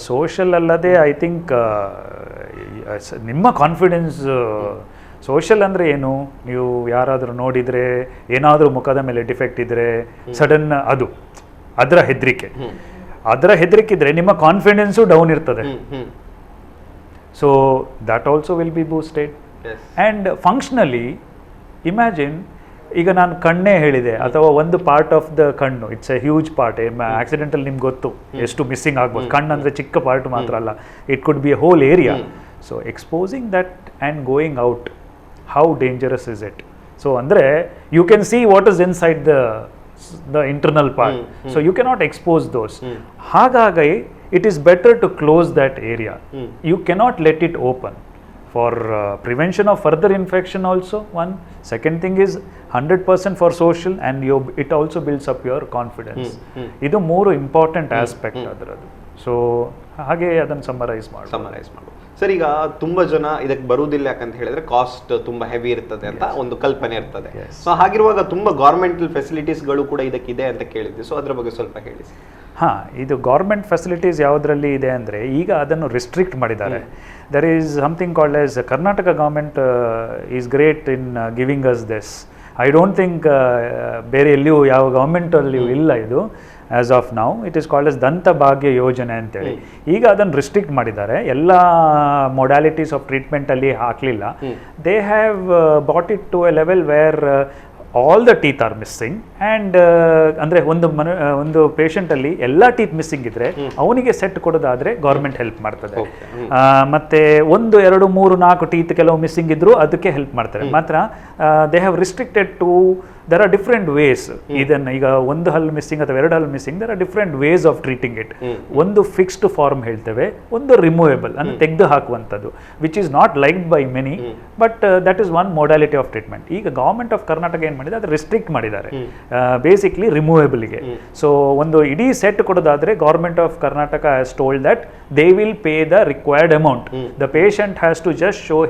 ಸೋಷಲ್ ಅಲ್ಲದೆ ಐ ಥಿಂಕ್ ನಿಮ್ಮ ಕಾನ್ಫಿಡೆನ್ಸ್. ಸೋಷಲ್ ಅಂದರೆ ಏನು, ನೀವು ಯಾರಾದರೂ ನೋಡಿದರೆ ಏನಾದರೂ ಮುಖದ ಮೇಲೆ ಡಿಫೆಕ್ಟ್ ಇದ್ದರೆ ಸಡನ್ ಅದರ ಹೆದರಿಕೆ ಇದ್ದರೆ ನಿಮ್ಮ ಕಾನ್ಫಿಡೆನ್ಸು ಡೌನ್ ಇರ್ತದೆ. So that also will be boosted. And functionally imagine, ಈಗ ನಾನು ಕಣ್ಣೇ ಹೇಳಿದೆ ಅಥವಾ ಒಂದು ಪಾರ್ಟ್ ಆಫ್ ದ ಕಣ್ಣು, ಇಟ್ಸ್ ಎ ಹ್ಯೂಜ್ ಪಾರ್ಟ್. ಆಕ್ಸಿಡೆಂಟಲ್ಲಿ ನಿಮ್ಗೆ ಗೊತ್ತು ಎಷ್ಟು ಮಿಸ್ಸಿಂಗ್ ಆಗ್ಬೋದು. ಕಣ್ಣು ಅಂದರೆ ಚಿಕ್ಕ ಪಾರ್ಟ್ ಮಾತ್ರ ಅಲ್ಲ, it could be a whole area. So exposing that and going out, how dangerous is it? So ಅಂದರೆ you can see what is inside the internal part. So you cannot expose those. Hagagi it is better to close that area. You cannot let it open for prevention of further infection also. One second thing is 100% for social, and it also builds up your confidence. Idu more important aspect adradu. So ಹಾಗೆ ಅದನ್ನು ಸಮ್ಮರೈಸ್ ಮಾಡು. ಸರ್, ಈಗ ತುಂಬಾ ಜನ ಇದಕ್ಕೆ ಬರುವುದಿಲ್ಲ ಯಾಕಂತ ಹೇಳಿದ್ರೆ ಕಾಸ್ಟ್ ತುಂಬಾ ಹೆವಿ ಇರ್ತದೆ ಅಂತ ಒಂದು ಕಲ್ಪನೆ ಇರ್ತದೆ. ಸೊ ಹಾಗಿರುವಾಗ ತುಂಬಾ ಗೌರ್ಮೆಂಟಲ್ ಫೆಸಿಲಿಟೀಸ್ಗಳು ಕೂಡ ಇದಕ್ಕಿದೆ ಅಂತ ಕೇಳಿದ್ವಿ. ಸೊ ಅದ್ರ ಬಗ್ಗೆ ಸ್ವಲ್ಪ ಹೇಳಿ. ಇದು ಗೌರ್ಮೆಂಟ್ ಫೆಸಿಲಿಟೀಸ್ ಯಾವುದರಲ್ಲಿ ಇದೆ ಅಂದರೆ ಈಗ ಅದನ್ನು ರಿಸ್ಟ್ರಿಕ್ಟ್ ಮಾಡಿದ್ದಾರೆ. There is something called as Karnataka government is great in giving us this. I don't think ಬೇರೆ ಎಲ್ಲಿಯೂ ಯಾವ ಗೌರ್ಮೆಂಟಲ್ಲಿಯೂ ಇಲ್ಲ ಇದು. As of now it is called as Danta Bhagya ಯೋಜನೆ ಅಂತೇಳಿ. ಈಗ ಅದನ್ನು ರಿಸ್ಟ್ರಿಕ್ಟ್ ಮಾಡಿದ್ದಾರೆ, ಎಲ್ಲ ಮೊಡ್ಯಾಲಿಟೀಸ್ ಆಫ್ ಟ್ರೀಟ್ಮೆಂಟಲ್ಲಿ ಹಾಕಲಿಲ್ಲ. They have bought it to a level where all the teeth are missing. And ಅಂದರೆ ಒಂದು ಪೇಷಂಟಲ್ಲಿ ಎಲ್ಲ ಟೀತ್ ಮಿಸ್ಸಿಂಗ್ ಇದ್ದರೆ ಅವನಿಗೆ ಸೆಟ್ ಕೊಡೋದಾದರೆ ಗೌರ್ಮೆಂಟ್ ಹೆಲ್ಪ್ ಮಾಡ್ತದೆ. ಮತ್ತು 1, 2, 3, 4 ಟೀತ್ ಕೆಲವು ಮಿಸ್ಸಿಂಗ್ ಇದ್ದರೂ ಅದಕ್ಕೆ ಹೆಲ್ಪ್ ಮಾಡ್ತಾರೆ. ಮಾತ್ರ they have restricted to, there are different ways. ಇದನ್ನು ಈಗ 1 ಹಲ್ ಮಿಸ್ಸಿಂಗ್ ಅಥವಾ 2 ಹಲ್ missing, there are different ways of treating it. ಒಂದು ಫಿಕ್ಸ್ಡ್ ಫಾರ್ಮ್ ಹೇಳ್ತೇವೆ, ಒಂದು ರಿಮೂವೇಬಲ್ ಅಂದರೆ ತೆಗೆದು ಹಾಕುವಂಥದ್ದು, which is not liked by many, but that is one modality of treatment. ಈಗ ಗೌರ್ಮೆಂಟ್ ಆಫ್ ಕರ್ನಾಟಕ ಏನು ಮಾಡಿದೆ, ಅದು ರಿಸ್ಟ್ರಿಕ್ಟ್ ಮಾಡಿದ್ದಾರೆ ಬೇಸಿಕ್ಲಿ ರಿಮೂವೇಬಲ್ಗೆ. ಸೊ ಒಂದು ಇಡೀ ಸೆಟ್ ಕೊಡೋದಾದರೆ government of Karnataka has told that they will pay the required amount. The patient has to just show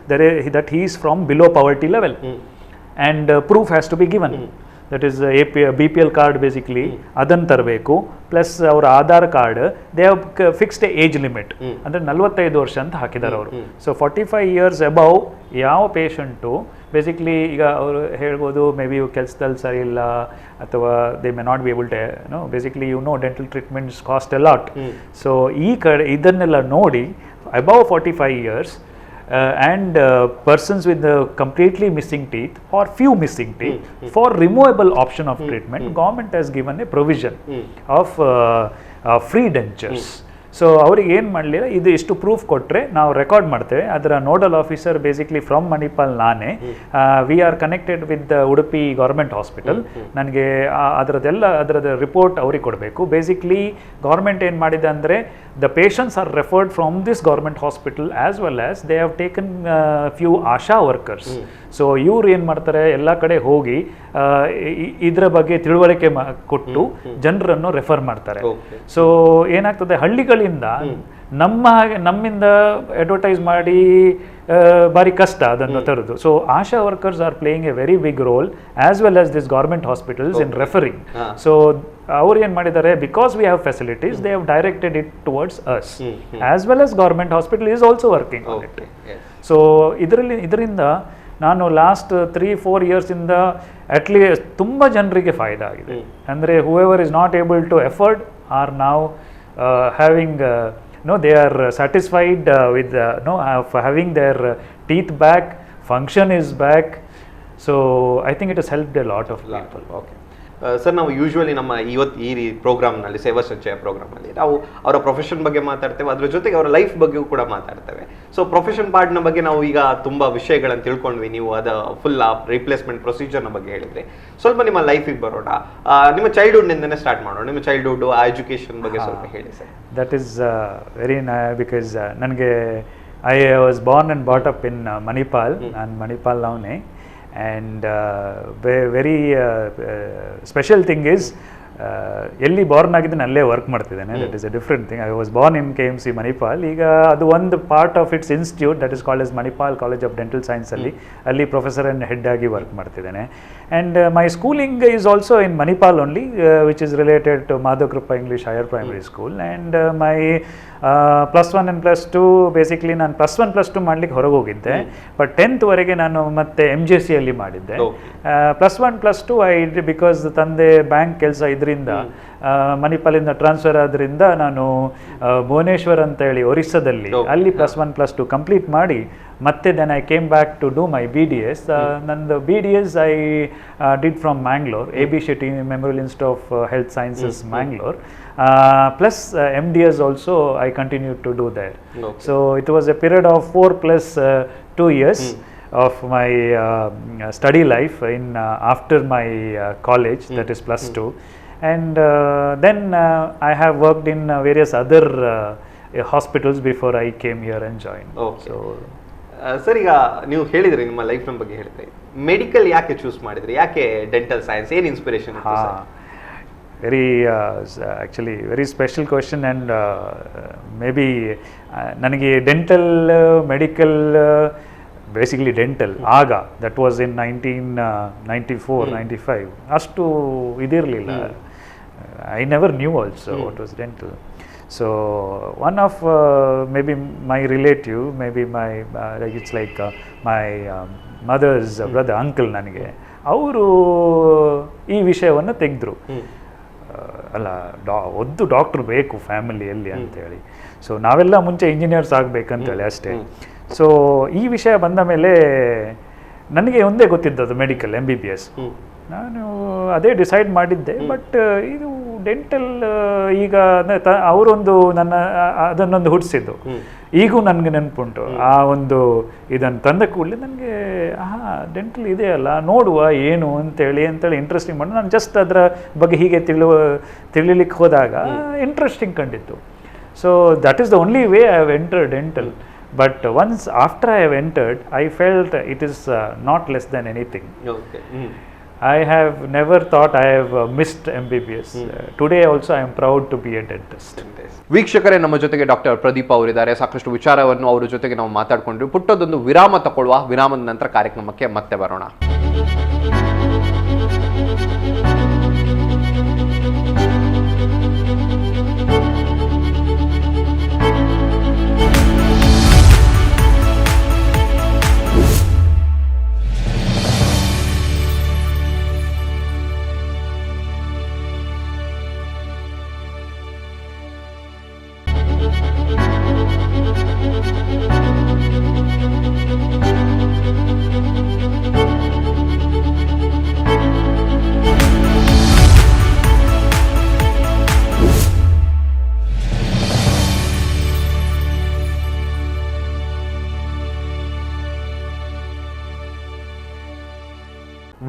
that he is from below poverty level, and proof has to be given. That is BPL card basically, adan ತರಬೇಕು. ಪ್ಲಸ್ ಅವರ Aadhaar card, they have fixed age limit, ಅಂದರೆ 45 ವರ್ಷ ಅಂತ ಹಾಕಿದ್ದಾರೆ ಅವರು. ಸೊ 45 ಇಯರ್ಸ್ ಅಬೌವ್ ಯಾವ ಪೇಷಂಟು ಬೇಸಿಕ್ಲಿ ಈಗ ಅವರು ಹೇಳ್ಬೋದು ಮೇ ಬಿ ಕೆಲಸದಲ್ಲಿ ಸರಿ ಇಲ್ಲ ಅಥವಾ they may not be able to basically dental treatments cost a lot. So ಈ ಕಡೆ ಇದನ್ನೆಲ್ಲ ನೋಡಿ above 45 years and persons with completely missing teeth or few missing teeth, for removable option of treatment, government has given a provision of free dentures. So ಅವ್ರಿಗೆ ಏನು ಮಾಡಲಿಲ್ಲ, ಇದು ಇಷ್ಟು ಪ್ರೂಫ್ ಕೊಟ್ಟರೆ ನಾವು ರೆಕಾರ್ಡ್ ಮಾಡ್ತೇವೆ. ಅದರ nodal officer basically from Manipal ನಾನೇ. We are connected with Udupi government hospital. ನನಗೆ ಅದರದ್ದು ರಿಪೋರ್ಟ್ ಅವ್ರಿಗೆ ಕೊಡಬೇಕು. ಬೇಸಿಕ್ಲಿ ಗೌರ್ಮೆಂಟ್ ಏನು ಮಾಡಿದೆ ಅಂದರೆ the patients are referred from this government hospital as well as they have taken few Asha workers. So ಇವ್ರು ಏನು ಮಾಡ್ತಾರೆ, ಎಲ್ಲ ಕಡೆ ಹೋಗಿ ಇದರ ಬಗ್ಗೆ ತಿಳುವಳಿಕೆ ಕೊಟ್ಟು ಜನರನ್ನು ರೆಫರ್ ಮಾಡ್ತಾರೆ. ಸೊ ಏನಾಗ್ತದೆ, ಹಳ್ಳಿಗಳಿಂದ ನಮ್ಮಿಂದ ಅಡ್ವರ್ಟೈಸ್ ಮಾಡಿ ಭಾರಿ ಕಷ್ಟ ಅದನ್ನು ತರೋದು. So ASHA workers are playing a very big role as well as this government hospitals in referring. So ಅವ್ರು ಏನು ಮಾಡಿದ್ದಾರೆ, because we have facilities they have directed it towards us as well as government hospital is also working on it. So ಇದರಿಂದ ನಾನು ಲಾಸ್ಟ್ 3-4 ಇಯರ್ಸಿಂದ ಅಟ್ಲೀಸ್ಟ್ ತುಂಬ ಜನರಿಗೆ ಫಾಯ್ದಾ ಆಗಿದೆ. ಅಂದರೆ whoever is not able to afford or now having they are satisfied with having their teeth back, function is back. So I think it has helped a lot of people. Okay. Sir, ನಾವು ಯೂಶ್ವಲಿ ನಮ್ಮ ಈ ಪ್ರೋಗ್ರಾಮ್ನಲ್ಲಿ, ಸೇವಾ ಸಂಚಯ ಪ್ರೋಗ್ರಾಮಲ್ಲಿ ನಾವು ಅವರ ಪ್ರೊಫೆಷನ್ ಬಗ್ಗೆ ಮಾತಾಡ್ತೇವೆ, ಅದ್ರ ಜೊತೆಗೆ ಅವರ ಲೈಫ್ ಬಗ್ಗೆಯೂ ಕೂಡ ಮಾತಾಡ್ತೇವೆ. ಸೊ ಪ್ರೊಫೆಷನ್ ಪಾರ್ಟ್ನ ಬಗ್ಗೆ ನಾವು ಈಗ ತುಂಬ ವಿಷಯಗಳನ್ನು ತಿಳ್ಕೊಂಡ್ವಿ. ನೀವು ಅದ ಫುಲ್ ರಿಪ್ಲೇಸ್ಮೆಂಟ್ ಪ್ರೊಸೀಜರ್ನ ಬಗ್ಗೆ ಹೇಳಿದ್ರಿ. ಸ್ವಲ್ಪ ನಿಮ್ಮ ಲೈಫಿಗೆ ಬರೋಣ. ನಿಮ್ಮ ಚೈಲ್ಡ್ಹುಡ್ನಿಂದನೇ ಸ್ಟಾರ್ಟ್ ಮಾಡೋಣ. ನಿಮ್ಮ ಚೈಲ್ಡ್ಹುಡ್ ಎಜುಕೇಷನ್ ಬಗ್ಗೆ ಸ್ವಲ್ಪ ಹೇಳಿ sir. That is very because ನನಗೆ I was born and brought up in Manipal. ನಾನು ಮಣಿಪಾಲ್ ನವನೇ. And very special thing is ಎಲ್ಲಿ ಬಾರ್ನ್ ಆಗಿದ್ದೀನಿ ಅಲ್ಲೇ ವರ್ಕ್ ಮಾಡ್ತಿದ್ದೇನೆ. That is a different thing. I was born in KMC Manipal. ಈಗ ಅದು ಒಂದು part of its institute that is called as Manipal college of dental science. ಅಲ್ಲಿ ಪ್ರೊಫೆಸರ್ ಆ್ಯಂಡ್ ಹೆಡ್ ಆಗಿ ವರ್ಕ್ ಮಾಡ್ತಿದ್ದೇನೆ. And my schooling is also in Manipal only, which is related to Madhavakripa English higher primary school. And my +1 and +2 basically ನಾನು +1 +2 ಮಾಡ್ಲಿಕ್ಕೆ ಹೊರಗೆ ಹೋಗಿದ್ದೆ. ಬಟ್ 10th ವರೆಗೆ ನಾನು ಮತ್ತೆ MJCಯಲ್ಲಿ ಮಾಡಿದ್ದೆ. +1 +2 ಬಿಕಾಸ್ ತಂದೆ ಬ್ಯಾಂಕ್ ಕೆಲಸ ಇದರಿಂದ ಮಣಿಪಾಲಿಂದ ಟ್ರಾನ್ಸ್ಫರ್ ಆದ್ರಿಂದ ನಾನು ಭುವನೇಶ್ವರ್ ಅಂತ ಹೇಳಿ ಒರಿಸ್ಸಾದಲ್ಲಿ ಅಲ್ಲಿ +1 +2 ಕಂಪ್ಲೀಟ್ ಮಾಡಿ ಮತ್ತೆ then I came back to do my BDS. ನಂದು BDS I did from Mangalore, AB Shetty Memorial Institute of Health Sciences, Mangalore. Plus MDS also I continued to do there. So it was a period of 4 + 2 years of my study life in after my college, that is +2. And then I have worked in various other hospitals before I came here and joined. So sir, ಈಗ ನೀವು ಹೇಳಿದ್ರಿ ನಿಮ್ಮ ಲೈಫ್ ಬಗ್ಗೆ ಹೇಳ್ತೀರಿ. ಮೆಡಿಕಲ್ ಯಾಕೆ ಚೂಸ್ ಮಾಡಿದ್ರಿ? ಯಾಕೆ ಡೆಂಟಲ್ ಸೈನ್ಸ್? ಏನು inspiration? Very actually very special question. And maybe ನನಗೆ ಡೆಂಟಲ್ ಮೆಡಿಕಲ್ ಬೇಸಿಕಲಿ ಡೆಂಟಲ್ ಆಗ ದಟ್ ವಾಸ್ ಇನ್ 1994-95 ಅಷ್ಟು ಇದಿರಲಿಲ್ಲ. I never knew also what was dental. So one of maybe my relative, maybe my it's like my mother's brother, uncle ನನಗೆ ಅವರು ಈ ವಿಷಯವನ್ನು ತೆಗೆದ್ರು. ಅಲ್ಲ, ಒಂದು ಡಾಕ್ಟ್ರು ಬೇಕು ಫ್ಯಾಮಿಲಿಯಲ್ಲಿ ಅಂತೇಳಿ. ಸೊ ನಾವೆಲ್ಲ ಮುಂಚೆ ಇಂಜಿನಿಯರ್ಸ್ ಆಗಬೇಕಂತೇಳಿ ಅಷ್ಟೇ. ಸೊ ಈ ವಿಷಯ ಬಂದ ಮೇಲೆ ನನಗೆ ಒಂದೇ ಗೊತ್ತಿದ್ದದು ಮೆಡಿಕಲ್ MBBS. ನಾನು ಅದೇ ಡಿಸೈಡ್ ಮಾಡಿದ್ದೆ. ಬಟ್ ಇದು ಡೆಂಟಲ್ ಈಗ ಅವರೊಂದು ನನ್ನ ಅದನ್ನೊಂದು ಹುಟ್ಟಿಸಿದ್ದು ಈಗೂ ನನಗೆ ನೆನಪುಂಟು. ಆ ಒಂದು ಇದನ್ನು ತಂದ ಕೂಡಲೇ ನನಗೆ ಡೆಂಟಲ್ ಇದೆಯಲ್ಲ, ನೋಡುವ ಏನು ಅಂತೇಳಿ ಇಂಟ್ರೆಸ್ಟಿಂಗ್ ಮಾಡಿ ನಾನು ಜಸ್ಟ್ ಅದರ ಬಗ್ಗೆ ಹೀಗೆ ತಿಳಿಲಿಕ್ಕೆ ಹೋದಾಗ ಇಂಟ್ರೆಸ್ಟಿಂಗ್ ಕಂಡಿತ್ತು. So that is the only way I have entered dental. But once after I have entered, I felt it is not less than anything. Okay. I have never thought I have missed MBBS. Today also I am proud to be a dentist. ವೀಕ್ಷಕರೇ, ನಮ್ಮ ಜೊತೆಗೆ ಡಾಕ್ಟರ್ ಪ್ರದೀಪ್ ಅವರಿದ್ದಾರೆ. ಸಾಕಷ್ಟು ವಿಚಾರವನ್ನು ಅವರ ಜೊತೆಗೆ ನಾವು ಮಾತಾಡ್ಕೊಂಡ್ವಿ. ಪುಟ್ಟದೊಂದು ವಿರಾಮ ತಗೊಳ್ಳುವ. ವಿರಾಮದ ನಂತರ ಕಾರ್ಯಕ್ರಮಕ್ಕೆ ಮತ್ತೆ ಬರೋಣ.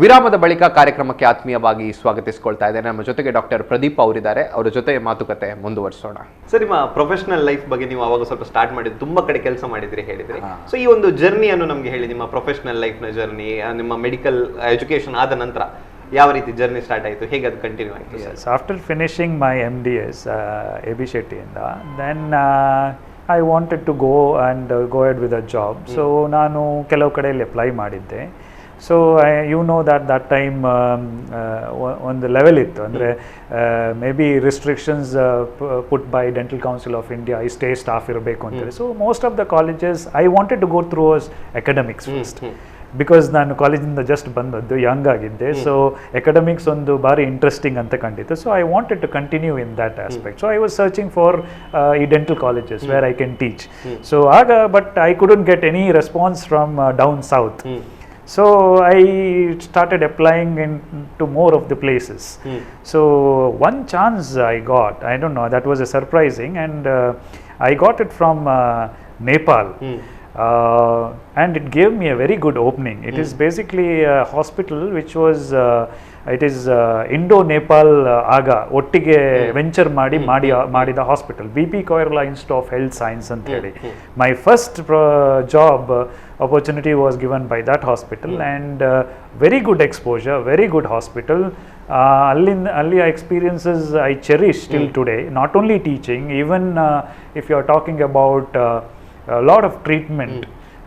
ವಿರಾಮದ ಬಳಿಕ ಕಾರ್ಯಕ್ರಮಕ್ಕೆ ಆತ್ಮೀಯವಾಗಿ ಸ್ವಾಗತಿಸಿಕೊಳ್ತಾ ಇದ್ದೇನೆ. ನಮ್ಮ ಜೊತೆಗೆ ಡಾಕ್ಟರ್ ಪ್ರದೀಪ್ ಅವರಿದ್ದಾರೆ. ಅವರ ಜೊತೆ ಮಾತುಕತೆ ಮುಂದುವರಿಸೋಣ. ಸರ್, ನಿಮ್ಮ ಪ್ರೊಫೆಷನಲ್ ಲೈಫ್ ಬಗ್ಗೆ ನೀವು ಅವಾಗ ಸ್ವಲ್ಪ ಸ್ಟಾರ್ಟ್ ಮಾಡಿದ್ದು, ತುಂಬಾ ಕಡೆ ಕೆಲಸ ಮಾಡಿದ್ರಿ ಹೇಳಿದ್ರಿ. ಸೊ ಈ ಒಂದು ಜರ್ನಿಯನ್ನು ನಮಗೆ ಹೇಳಿ, ನಿಮ್ಮ ಪ್ರೊಫೆಷನಲ್ ಲೈಫ್ನ ಜರ್ನಿ, ನಿಮ್ಮ ಮೆಡಿಕಲ್ ಎಜುಕೇಶನ್ ಆದ ನಂತರ ಯಾವ ರೀತಿ ಜರ್ನಿ ಸ್ಟಾರ್ಟ್ ಆಯಿತು, ಹೇಗೆ ಅದು ಕಂಟಿನ್ಯೂ ಆಯಿತು? After finishing my MDS AB Shetty ಇಂದ, then I wanted to go and go ahead with a job. So ನಾನು ಕೆಲವು ಕಡೆಯಲ್ಲಿ ಅಪ್ಲೈ ಮಾಡಿದ್ದೆ. So you know that time ಒಂದು ಲೆವೆಲ್ ಇತ್ತು, ಅಂದರೆ maybe restrictions put by dental council of India, ಇಷ್ಟೇ ಸ್ಟಾಫ್ ಇರಬೇಕು ಅಂತೇಳಿ. So most of the colleges I wanted to go through academics first, because ನಾನು ಕಾಲೇಜಿಂದ ಜಸ್ಟ್ ಬಂದದ್ದು, ಯಂಗ್ ಆಗಿದ್ದೆ. ಸೊ ಎಕಡೆಮಿಕ್ಸ್ ಒಂದು ಭಾರಿ ಇಂಟ್ರೆಸ್ಟಿಂಗ್ ಅಂತ ಕಂಡಿತ್ತು. So I wanted to continue in that aspect. So I was searching for ಈ dental colleges where I can teach. So ಆಗ but I couldn't get any response from down south. So I started applying to more of the places. So one chance I got, I don't know, that was a surprising, and I got it from Nepal. And it gave me a very good opening. It is basically a hospital which was it is Indo-Nepal ಆಗ ಒಟ್ಟಿಗೆ ವೆಂಚರ್ ಮಾಡಿದ hospital, BP Koirala Institute of Health Science ಅಂತ ಹೇಳಿ. My first job opportunity was given by that hospital, and very good exposure, very good hospital. ಅಲ್ಲಿ experiences I cherish till today. Not only teaching, even if you are talking about a lot of treatment.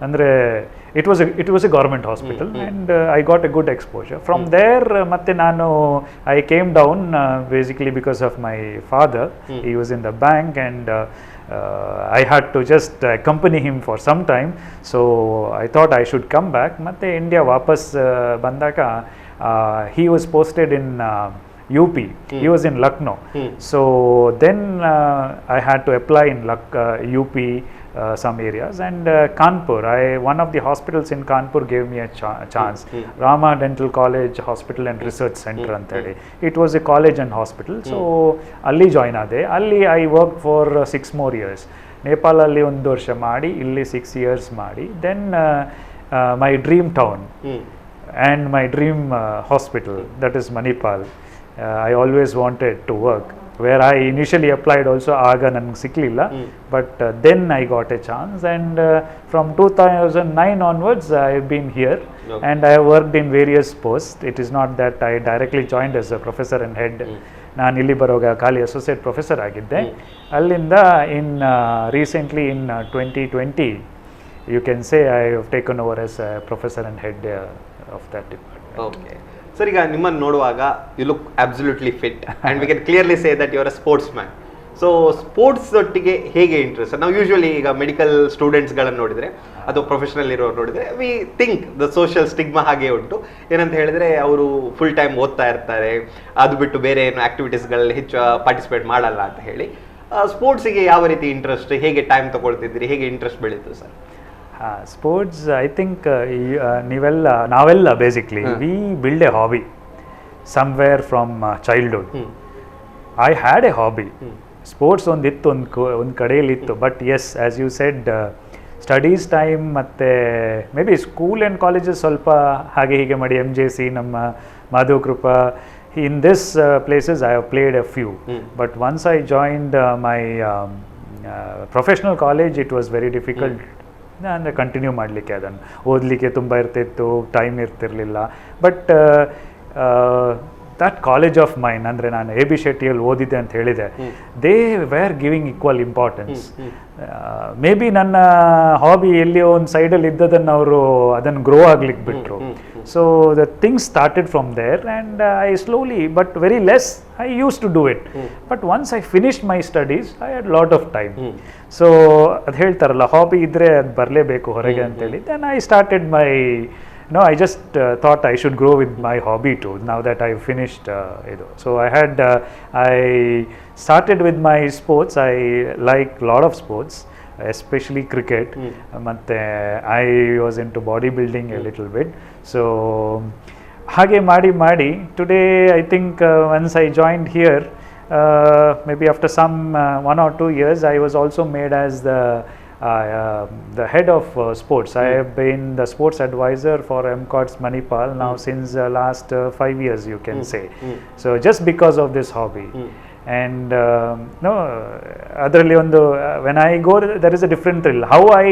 Andre it was a government hospital, and I got a good exposure from there. Matte nanu I came down basically because of my father. He was in the bank, and I had to just accompany him for some time. So I thought I should come back. Matte India vapas bandaka he was posted in UP. He was in Lucknow. So then I had to apply in UP some areas, and Kanpur, one of the hospitals in Kanpur gave me a chance. Rama Dental College Hospital and Research Center antadi. It was a college and hospital. So alli join ade. Alli I worked for 6 more years. Nepal alli ಒಂದು ವರ್ಷ ಮಾಡಿ, ಇಲ್ಲಿ 6 years ಮಾಡಿ. Then my dream town and my dream hospital, that is Manipal. I always wanted to work, where I initially applied also. Aga nange siklilla, but then I got a chance, and from 2009 onwards I have been here. And I have worked in various posts. It is not that I directly joined as a professor and head. ನಾನು ಇಲ್ಲಿ ಬರುವಾಗ ಖಾಲಿ ಅಸೋಸಿಯೇಟ್ ಪ್ರೊಫೆಸರ್ ಆಗಿದ್ದೆ. ಅಲ್ಲಿಂದ recently in 2020 you can say I have taken over as a professor and head of that department. Okay. Sir, ಈಗ ನಿಮ್ಮನ್ನು ನೋಡುವಾಗ you look absolutely fit, and we can clearly say that you are a sportsman. So sports ಒಟ್ಟಿಗೆ ಹೇಗೆ ಇಂಟ್ರೆಸ್ಟ್? ನಾವು ಯೂಶ್ವಲಿ ಈಗ ಮೆಡಿಕಲ್ ಸ್ಟೂಡೆಂಟ್ಸ್ಗಳನ್ನು ನೋಡಿದರೆ ಅಥವಾ ಪ್ರೊಫೆಷನಲ್ ಇರೋರು ನೋಡಿದರೆ we think the social stigma ಹಾಗೆ ಉಂಟು. ಏನಂತ ಹೇಳಿದರೆ ಅವರು ಫುಲ್ ಟೈಮ್ ಓದ್ತಾ ಇರ್ತಾರೆ, ಅದು ಬಿಟ್ಟು ಬೇರೆ ಏನು ಆ್ಯಕ್ಟಿವಿಟೀಸ್ಗಳಲ್ಲಿ ಹೆಚ್ಚು ಪಾರ್ಟಿಸಿಪೇಟ್ ಮಾಡಲ್ಲ ಅಂತ ಹೇಳಿ. ಸ್ಪೋರ್ಟ್ಸಿಗೆ ಯಾವ ರೀತಿ ಇಂಟ್ರೆಸ್ಟ್, ಹೇಗೆ ಟೈಮ್ ತೊಗೊಳ್ತಿದ್ದೀರಿ, ಹೇಗೆ ಇಂಟ್ರೆಸ್ಟ್ ಬೆಳೀತು ಸರ್? Sports, I think ನಾವೆಲ್ಲ basically we build a hobby somewhere from childhood. I had a hobby. Sports ಒಂದಿತ್ತು, ಒಂದು ಕಡೆಯಲ್ಲಿತ್ತು. But yes, as you said, studies time ಮತ್ತು maybe school and colleges ಸ್ವಲ್ಪ ಹಾಗೆ ಹೀಗೆ ಮಾಡಿ, MJC, ನಮ್ಮ Madhava Kripa, in this places I have played a few. But once I joined my professional college, it was very difficult. ಅಂದರೆ ಕಂಟಿನ್ಯೂ ಮಾಡಲಿಕ್ಕೆ, ಅದನ್ನು ಓದಲಿಕ್ಕೆ ತುಂಬ ಇರ್ತಿತ್ತು, ಟೈಮ್ ಇರ್ತಿರಲಿಲ್ಲ. But that college of mine, ಅಂದರೆ ನಾನು AB ಶೆಟ್ಟಿಯಲ್ಲಿ ಓದಿದ್ದೆ ಅಂತ ಹೇಳಿದೆ, they were giving equal importance. Maybe ನನ್ನ ಹಾಬಿ ಎಲ್ಲಿಯೋ ಒಂದು ಸೈಡಲ್ಲಿ ಇದ್ದದನ್ನು ಅವರು ಅದನ್ನು ಗ್ರೋ ಆಗ್ಲಿಕ್ಕೆ ಬಿಟ್ಟರು. So the things started from there, and I slowly, but very less, I used to do it. But once I finished my studies, I had lot of time. So ಅದು ಹೇಳ್ತಾರಲ್ಲ, ಹಾಬಿ ಇದ್ದರೆ ಅದು ಬರಲೇಬೇಕು ಹೊರಗೆ ಅಂತೇಳಿ. Then I started my, I just thought I should grow with my hobby too, now that I finished ಇದು. So I started with my sports. I like lot of sports, especially cricket. ಮತ್ತೆ I was into bodybuilding a little bit. So ಹಾಗೆ ಮಾಡಿ today I think once I joined here, maybe after some 1 or 2 years, I was also made as the head of sports. I have been the sports advisor for MCOTS Manipal now since last 5 years, you can say. So just because of this hobby. And ಅದರಲ್ಲಿ ಒಂದು when I go, there is a different thrill. How I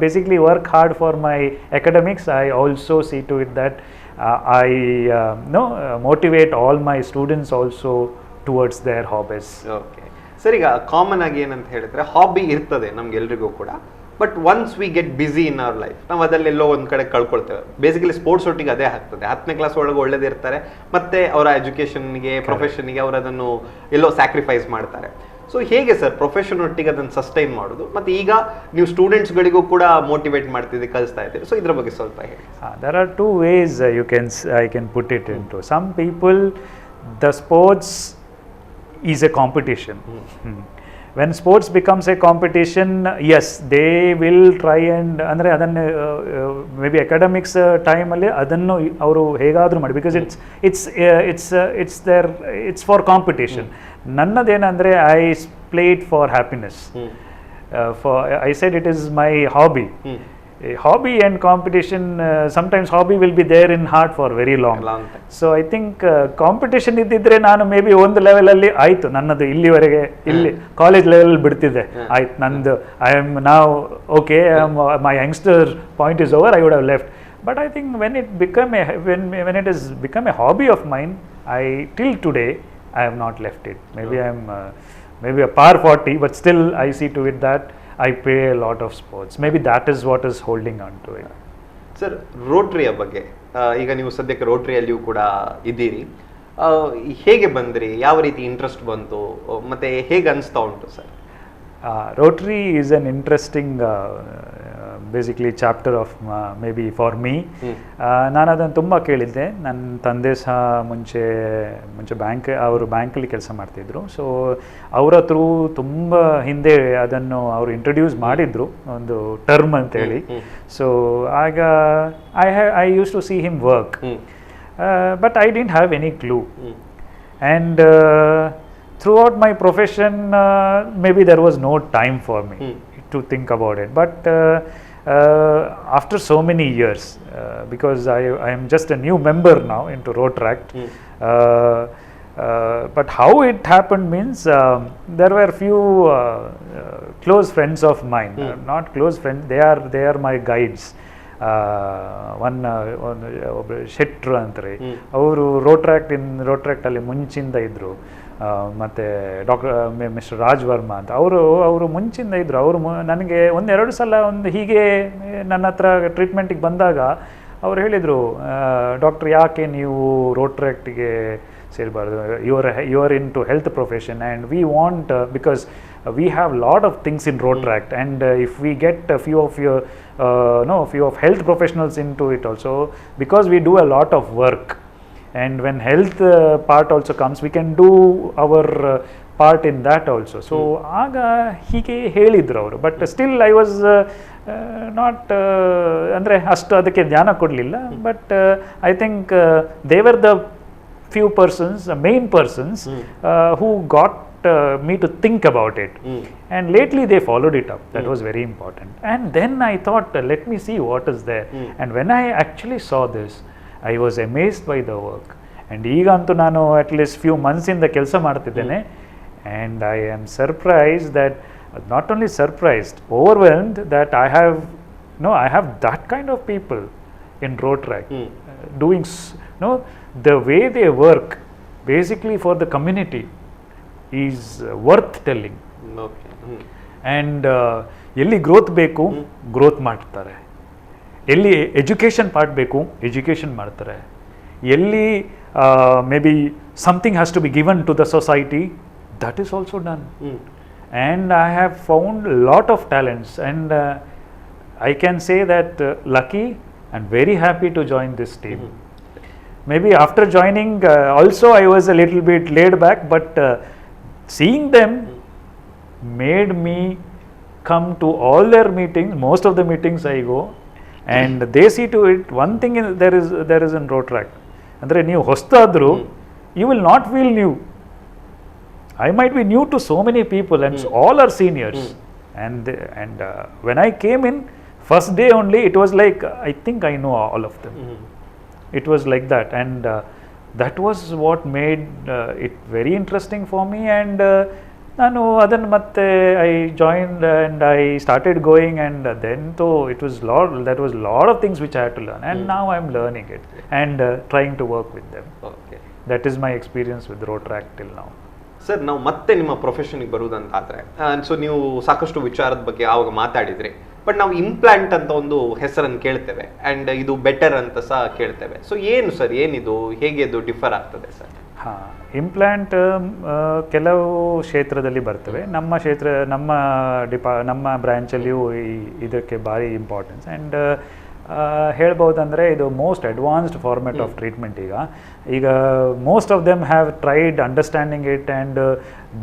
basically work hard for my academics, I also see to it that I motivate all my students also towards their hobbies. Okay. Sir, ಈಗ ಕಾಮನ್ ಆಗಿ ಏನಂತ ಹೇಳಿದ್ರೆ ಹಾಬಿ ಇರ್ತದೆ ನಮ್ಗೆಲ್ರಿಗೂ ಕೂಡ, but once we get busy in our life ನಾವು ಅದಲ್ಲೆಲ್ಲೋ ಒಂದು ಕಡೆ ಕಳ್ಕೊಳ್ತೇವೆ. ಬೇಸಿಕಲಿ ಸ್ಪೋರ್ಟ್ಸ್ ಒಟ್ಟಿಗೆ ಅದೇ ಆಗ್ತದೆ. 10ನೇ ಕ್ಲಾಸ್ ಒಳಗೆ ಒಳ್ಳೇದಿರ್ತಾರೆ, ಮತ್ತೆ ಅವರ ಎಜುಕೇಷನ್ಗೆ ಪ್ರೊಫೆಷನ್ಗೆ ಅವರು ಅದನ್ನು ಎಲ್ಲೋ ಸ್ಯಾಕ್ರಿಫೈಸ್ ಮಾಡ್ತಾರೆ. ಸೊ ಹೇಗೆ ಸರ್ ಪ್ರೊಫೆಷನ್ ಒಟ್ಟಿಗೆ ಅದನ್ನು ಸಸ್ಟೈನ್ ಮಾಡೋದು? ಮತ್ತೆ ಈಗ ನೀವು ಸ್ಟೂಡೆಂಟ್ಸ್ಗಳಿಗೂ ಕೂಡ ಮೋಟಿವೇಟ್ ಮಾಡ್ತಿದ್ದೀರಿ, ಕಲಿಸ್ತಾ ಇದ್ದೀರಿ. ಸೊ ಇದ್ರ ಬಗ್ಗೆ ಸ್ವಲ್ಪ ಹೇಳಿ. There are two ways I can put it into. Some people, the sports is a competition. When sports becomes a competition, yes, they will try and ಅಂದರೆ ಅದನ್ನು ಮೇ ಬಿ ಅಕಾಡೆಮಿಕ್ಸ್ ಟೈಮಲ್ಲಿ ಅದನ್ನು ಅವರು ಹೇಗಾದರೂ ಮಾಡಿ, ಬಿಕಾಸ್ ಇಟ್ಸ್ ಫಾರ್ ಕಾಂಪಿಟೇಷನ್. ನನ್ನದೇನಂದರೆ I played for happiness. I said it is my hobby. Hobby and competition, sometimes hobby will be there in heart for very long time. So I think competition ಇದ್ದಿದ್ರೆ ನಾನು ಮೇ ಬಿ ಒಂದು ಲೆವೆಲಲ್ಲಿ ಆಯಿತು ನನ್ನದು, ಇಲ್ಲಿವರೆಗೆ ಇಲ್ಲಿ ಕಾಲೇಜ್ ಲೆವೆಲ್ ಬಿಡ್ತಿದ್ದೆ, ಆಯ್ತು ನಂದು, ಐ ಆಮ್ ನಾವ್ okay, my youngster point is over, I would have left. But I think when it has become a hobby of mine, till today I have not left it. Maybe I am maybe a par 40, but still I see to it that I play a lot of sports. Maybe that is what is holding on to it. ಸರ್, ರೋಟ್ರಿಯ ಬಗ್ಗೆ ಈಗ ನೀವು ಸದ್ಯಕ್ಕೆ ರೋಟ್ರಿಯಲ್ಲಿಯೂ ಕೂಡ ಇದ್ದೀರಿ. ಹೇಗೆ ಬಂದ್ರಿ? ಯಾವ ರೀತಿ ಇಂಟ್ರೆಸ್ಟ್ ಬಂತು? ಮತ್ತೆ ಹೇಗೆ ಅನಿಸ್ತಾ ಉಂಟು sir? Rotary is an interesting basically chapter of maybe for me. ನಾನು ಅದನ್ನು ತುಂಬ ಕೇಳಿದ್ದೆ. ನನ್ನ ತಂದೆ ಸಹ ಮುಂಚೆ ಅವರು ಬ್ಯಾಂಕಲ್ಲಿ ಕೆಲಸ ಮಾಡ್ತಿದ್ರು. ಸೊ ಅವರ ಥ್ರೂ ತುಂಬ ಹಿಂದೆ ಅದನ್ನು ಅವರು ಇಂಟ್ರೊಡ್ಯೂಸ್ ಮಾಡಿದ್ರು, ಒಂದು ಟರ್ಮ್ ಅಂತೇಳಿ. ಸೊ ಆಗ I use to see him work, but I didn't have any clue. And throughout my profession, maybe there was no time for me to think about it. But after so many years, because I am just a new member now into Rotaract, but how it happened means there were few close friends of mine, not close friends, they are my guides. ಒಬ್ಬ ಶೆಟ್ರು ಅಂತಾರೆ, ಅವರು ರೋಟ್ರಾಕ್ಟ್ ಅಲ್ಲಿ ಮುಂಚಿಂದ ಇದ್ರು. ಮತ್ತು ಮಿಸ್ಟರ್ ರಾಜ್ ವರ್ಮಾ ಅಂತ ಅವರು ಮುಂಚಿಂದ ಇದ್ದರು. ಅವರು ನನಗೆ ಒಂದೆರಡು ಸಲ ಹೀಗೆ ನನ್ನ ಹತ್ರ ಟ್ರೀಟ್ಮೆಂಟಿಗೆ ಬಂದಾಗ ಅವ್ರು ಹೇಳಿದರು, ಡಾಕ್ಟರ್ ಯಾಕೆ ನೀವು ರೋಟ್ರಾಕ್ಟಿಗೆ ಸೇರಬಾರ್ದು, you are into health profession and we want, because we have lot of things in Rotaract, and if we get a few of health professionals into it also, because we do a lot of work, and when health part also comes, we can do our part in that also. So aga hige helidru avaru, but still I was not andre ashtu adakke dhyana kodlilla. But I think they were the few persons, the main persons who got me to think about it, and lately they followed it up. That was very important. And then I thought, let me see what is there. And when I actually saw this, I was amazed by the work. And ಈಗಂತೂ ನಾನು at least few months ಇಂದ ಕೆಲಸ ಮಾಡ್ತಿದ್ದೇನೆ, and I am surprised that, not only surprised, overwhelmed that I have that kind of people in Rotaract doing the way they work basically for the community is worth telling. And ಎಲ್ಲಿ ಗ್ರೋತ್ ಬೇಕು ಗ್ರೋತ್ ಮಾಡ್ತಾರೆ, ಎಲ್ಲಿ ಎಜುಕೇಷನ್ ಪಾರ್ಟ್ ಬೇಕು ಎಜುಕೇಷನ್ ಮಾಡ್ತಾರೆ, ಎಲ್ಲಿ maybe something has to be given to the society, that is also done. And I have found lot of talents, and I can say that lucky and very happy to join this team. Maybe after joining also I was a little bit laid back, but seeing them made me come to all their meetings. Most of the meetings I go, and they see to it. One thing there is in Rotaract, andre ನೀವು ಹೊಸದಾದ್ರು you will not feel new. I might be new to so many people, and all are seniors. And when I came in first day only, it was like I think I know all of them. It was like that, and that was what made it very interesting for me. And ನಾನು ಅದನ್ನು ಮತ್ತೆ I joined and I started going, and then that was lot of things which I had to learn, and now I'm learning it and trying to work with them. That is my experience with Rotaract till now. Sir ನಾವು ಮತ್ತೆ ನಿಮ್ಮ ಪ್ರೊಫೆಷನ್ಗೆ ಬರುವುದಂತಾದ್ರೆ ಸೊ ನೀವು ಸಾಕಷ್ಟು ವಿಚಾರದ ಬಗ್ಗೆ ಆವಾಗ ಮಾತಾಡಿದ್ರಿ, ಬಟ್ ನಾವು ಇಂಪ್ಲಾಂಟ್ ಅಂತ ಒಂದು ಹೆಸರನ್ನು ಕೇಳ್ತೇವೆ ಆ್ಯಂಡ್ ಇದು ಬೆಟರ್ ಅಂತ ಸಹ ಕೇಳ್ತೇವೆ. ಸೊ ಏನು ಸರ್, ಏನಿದು, ಹೇಗೆ ಇದು ಡಿಫರ್ ಆಗ್ತದೆ ಸರ್? ಹಾಂ, ಇಂಪ್ಲಾಂಟ್ ಕೆಲವು ಕ್ಷೇತ್ರದಲ್ಲಿ ಬರ್ತವೆ. ನಮ್ಮ ಬ್ರ್ಯಾಂಚಲ್ಲಿಯೂ ಇದಕ್ಕೆ ಭಾರಿ ಇಂಪಾರ್ಟೆನ್ಸ್. ಆ್ಯಂಡ್ ಹೇಳ್ಬೋದಂದರೆ ಇದು most advanced format of treatment. ಈಗ most of them have tried understanding it and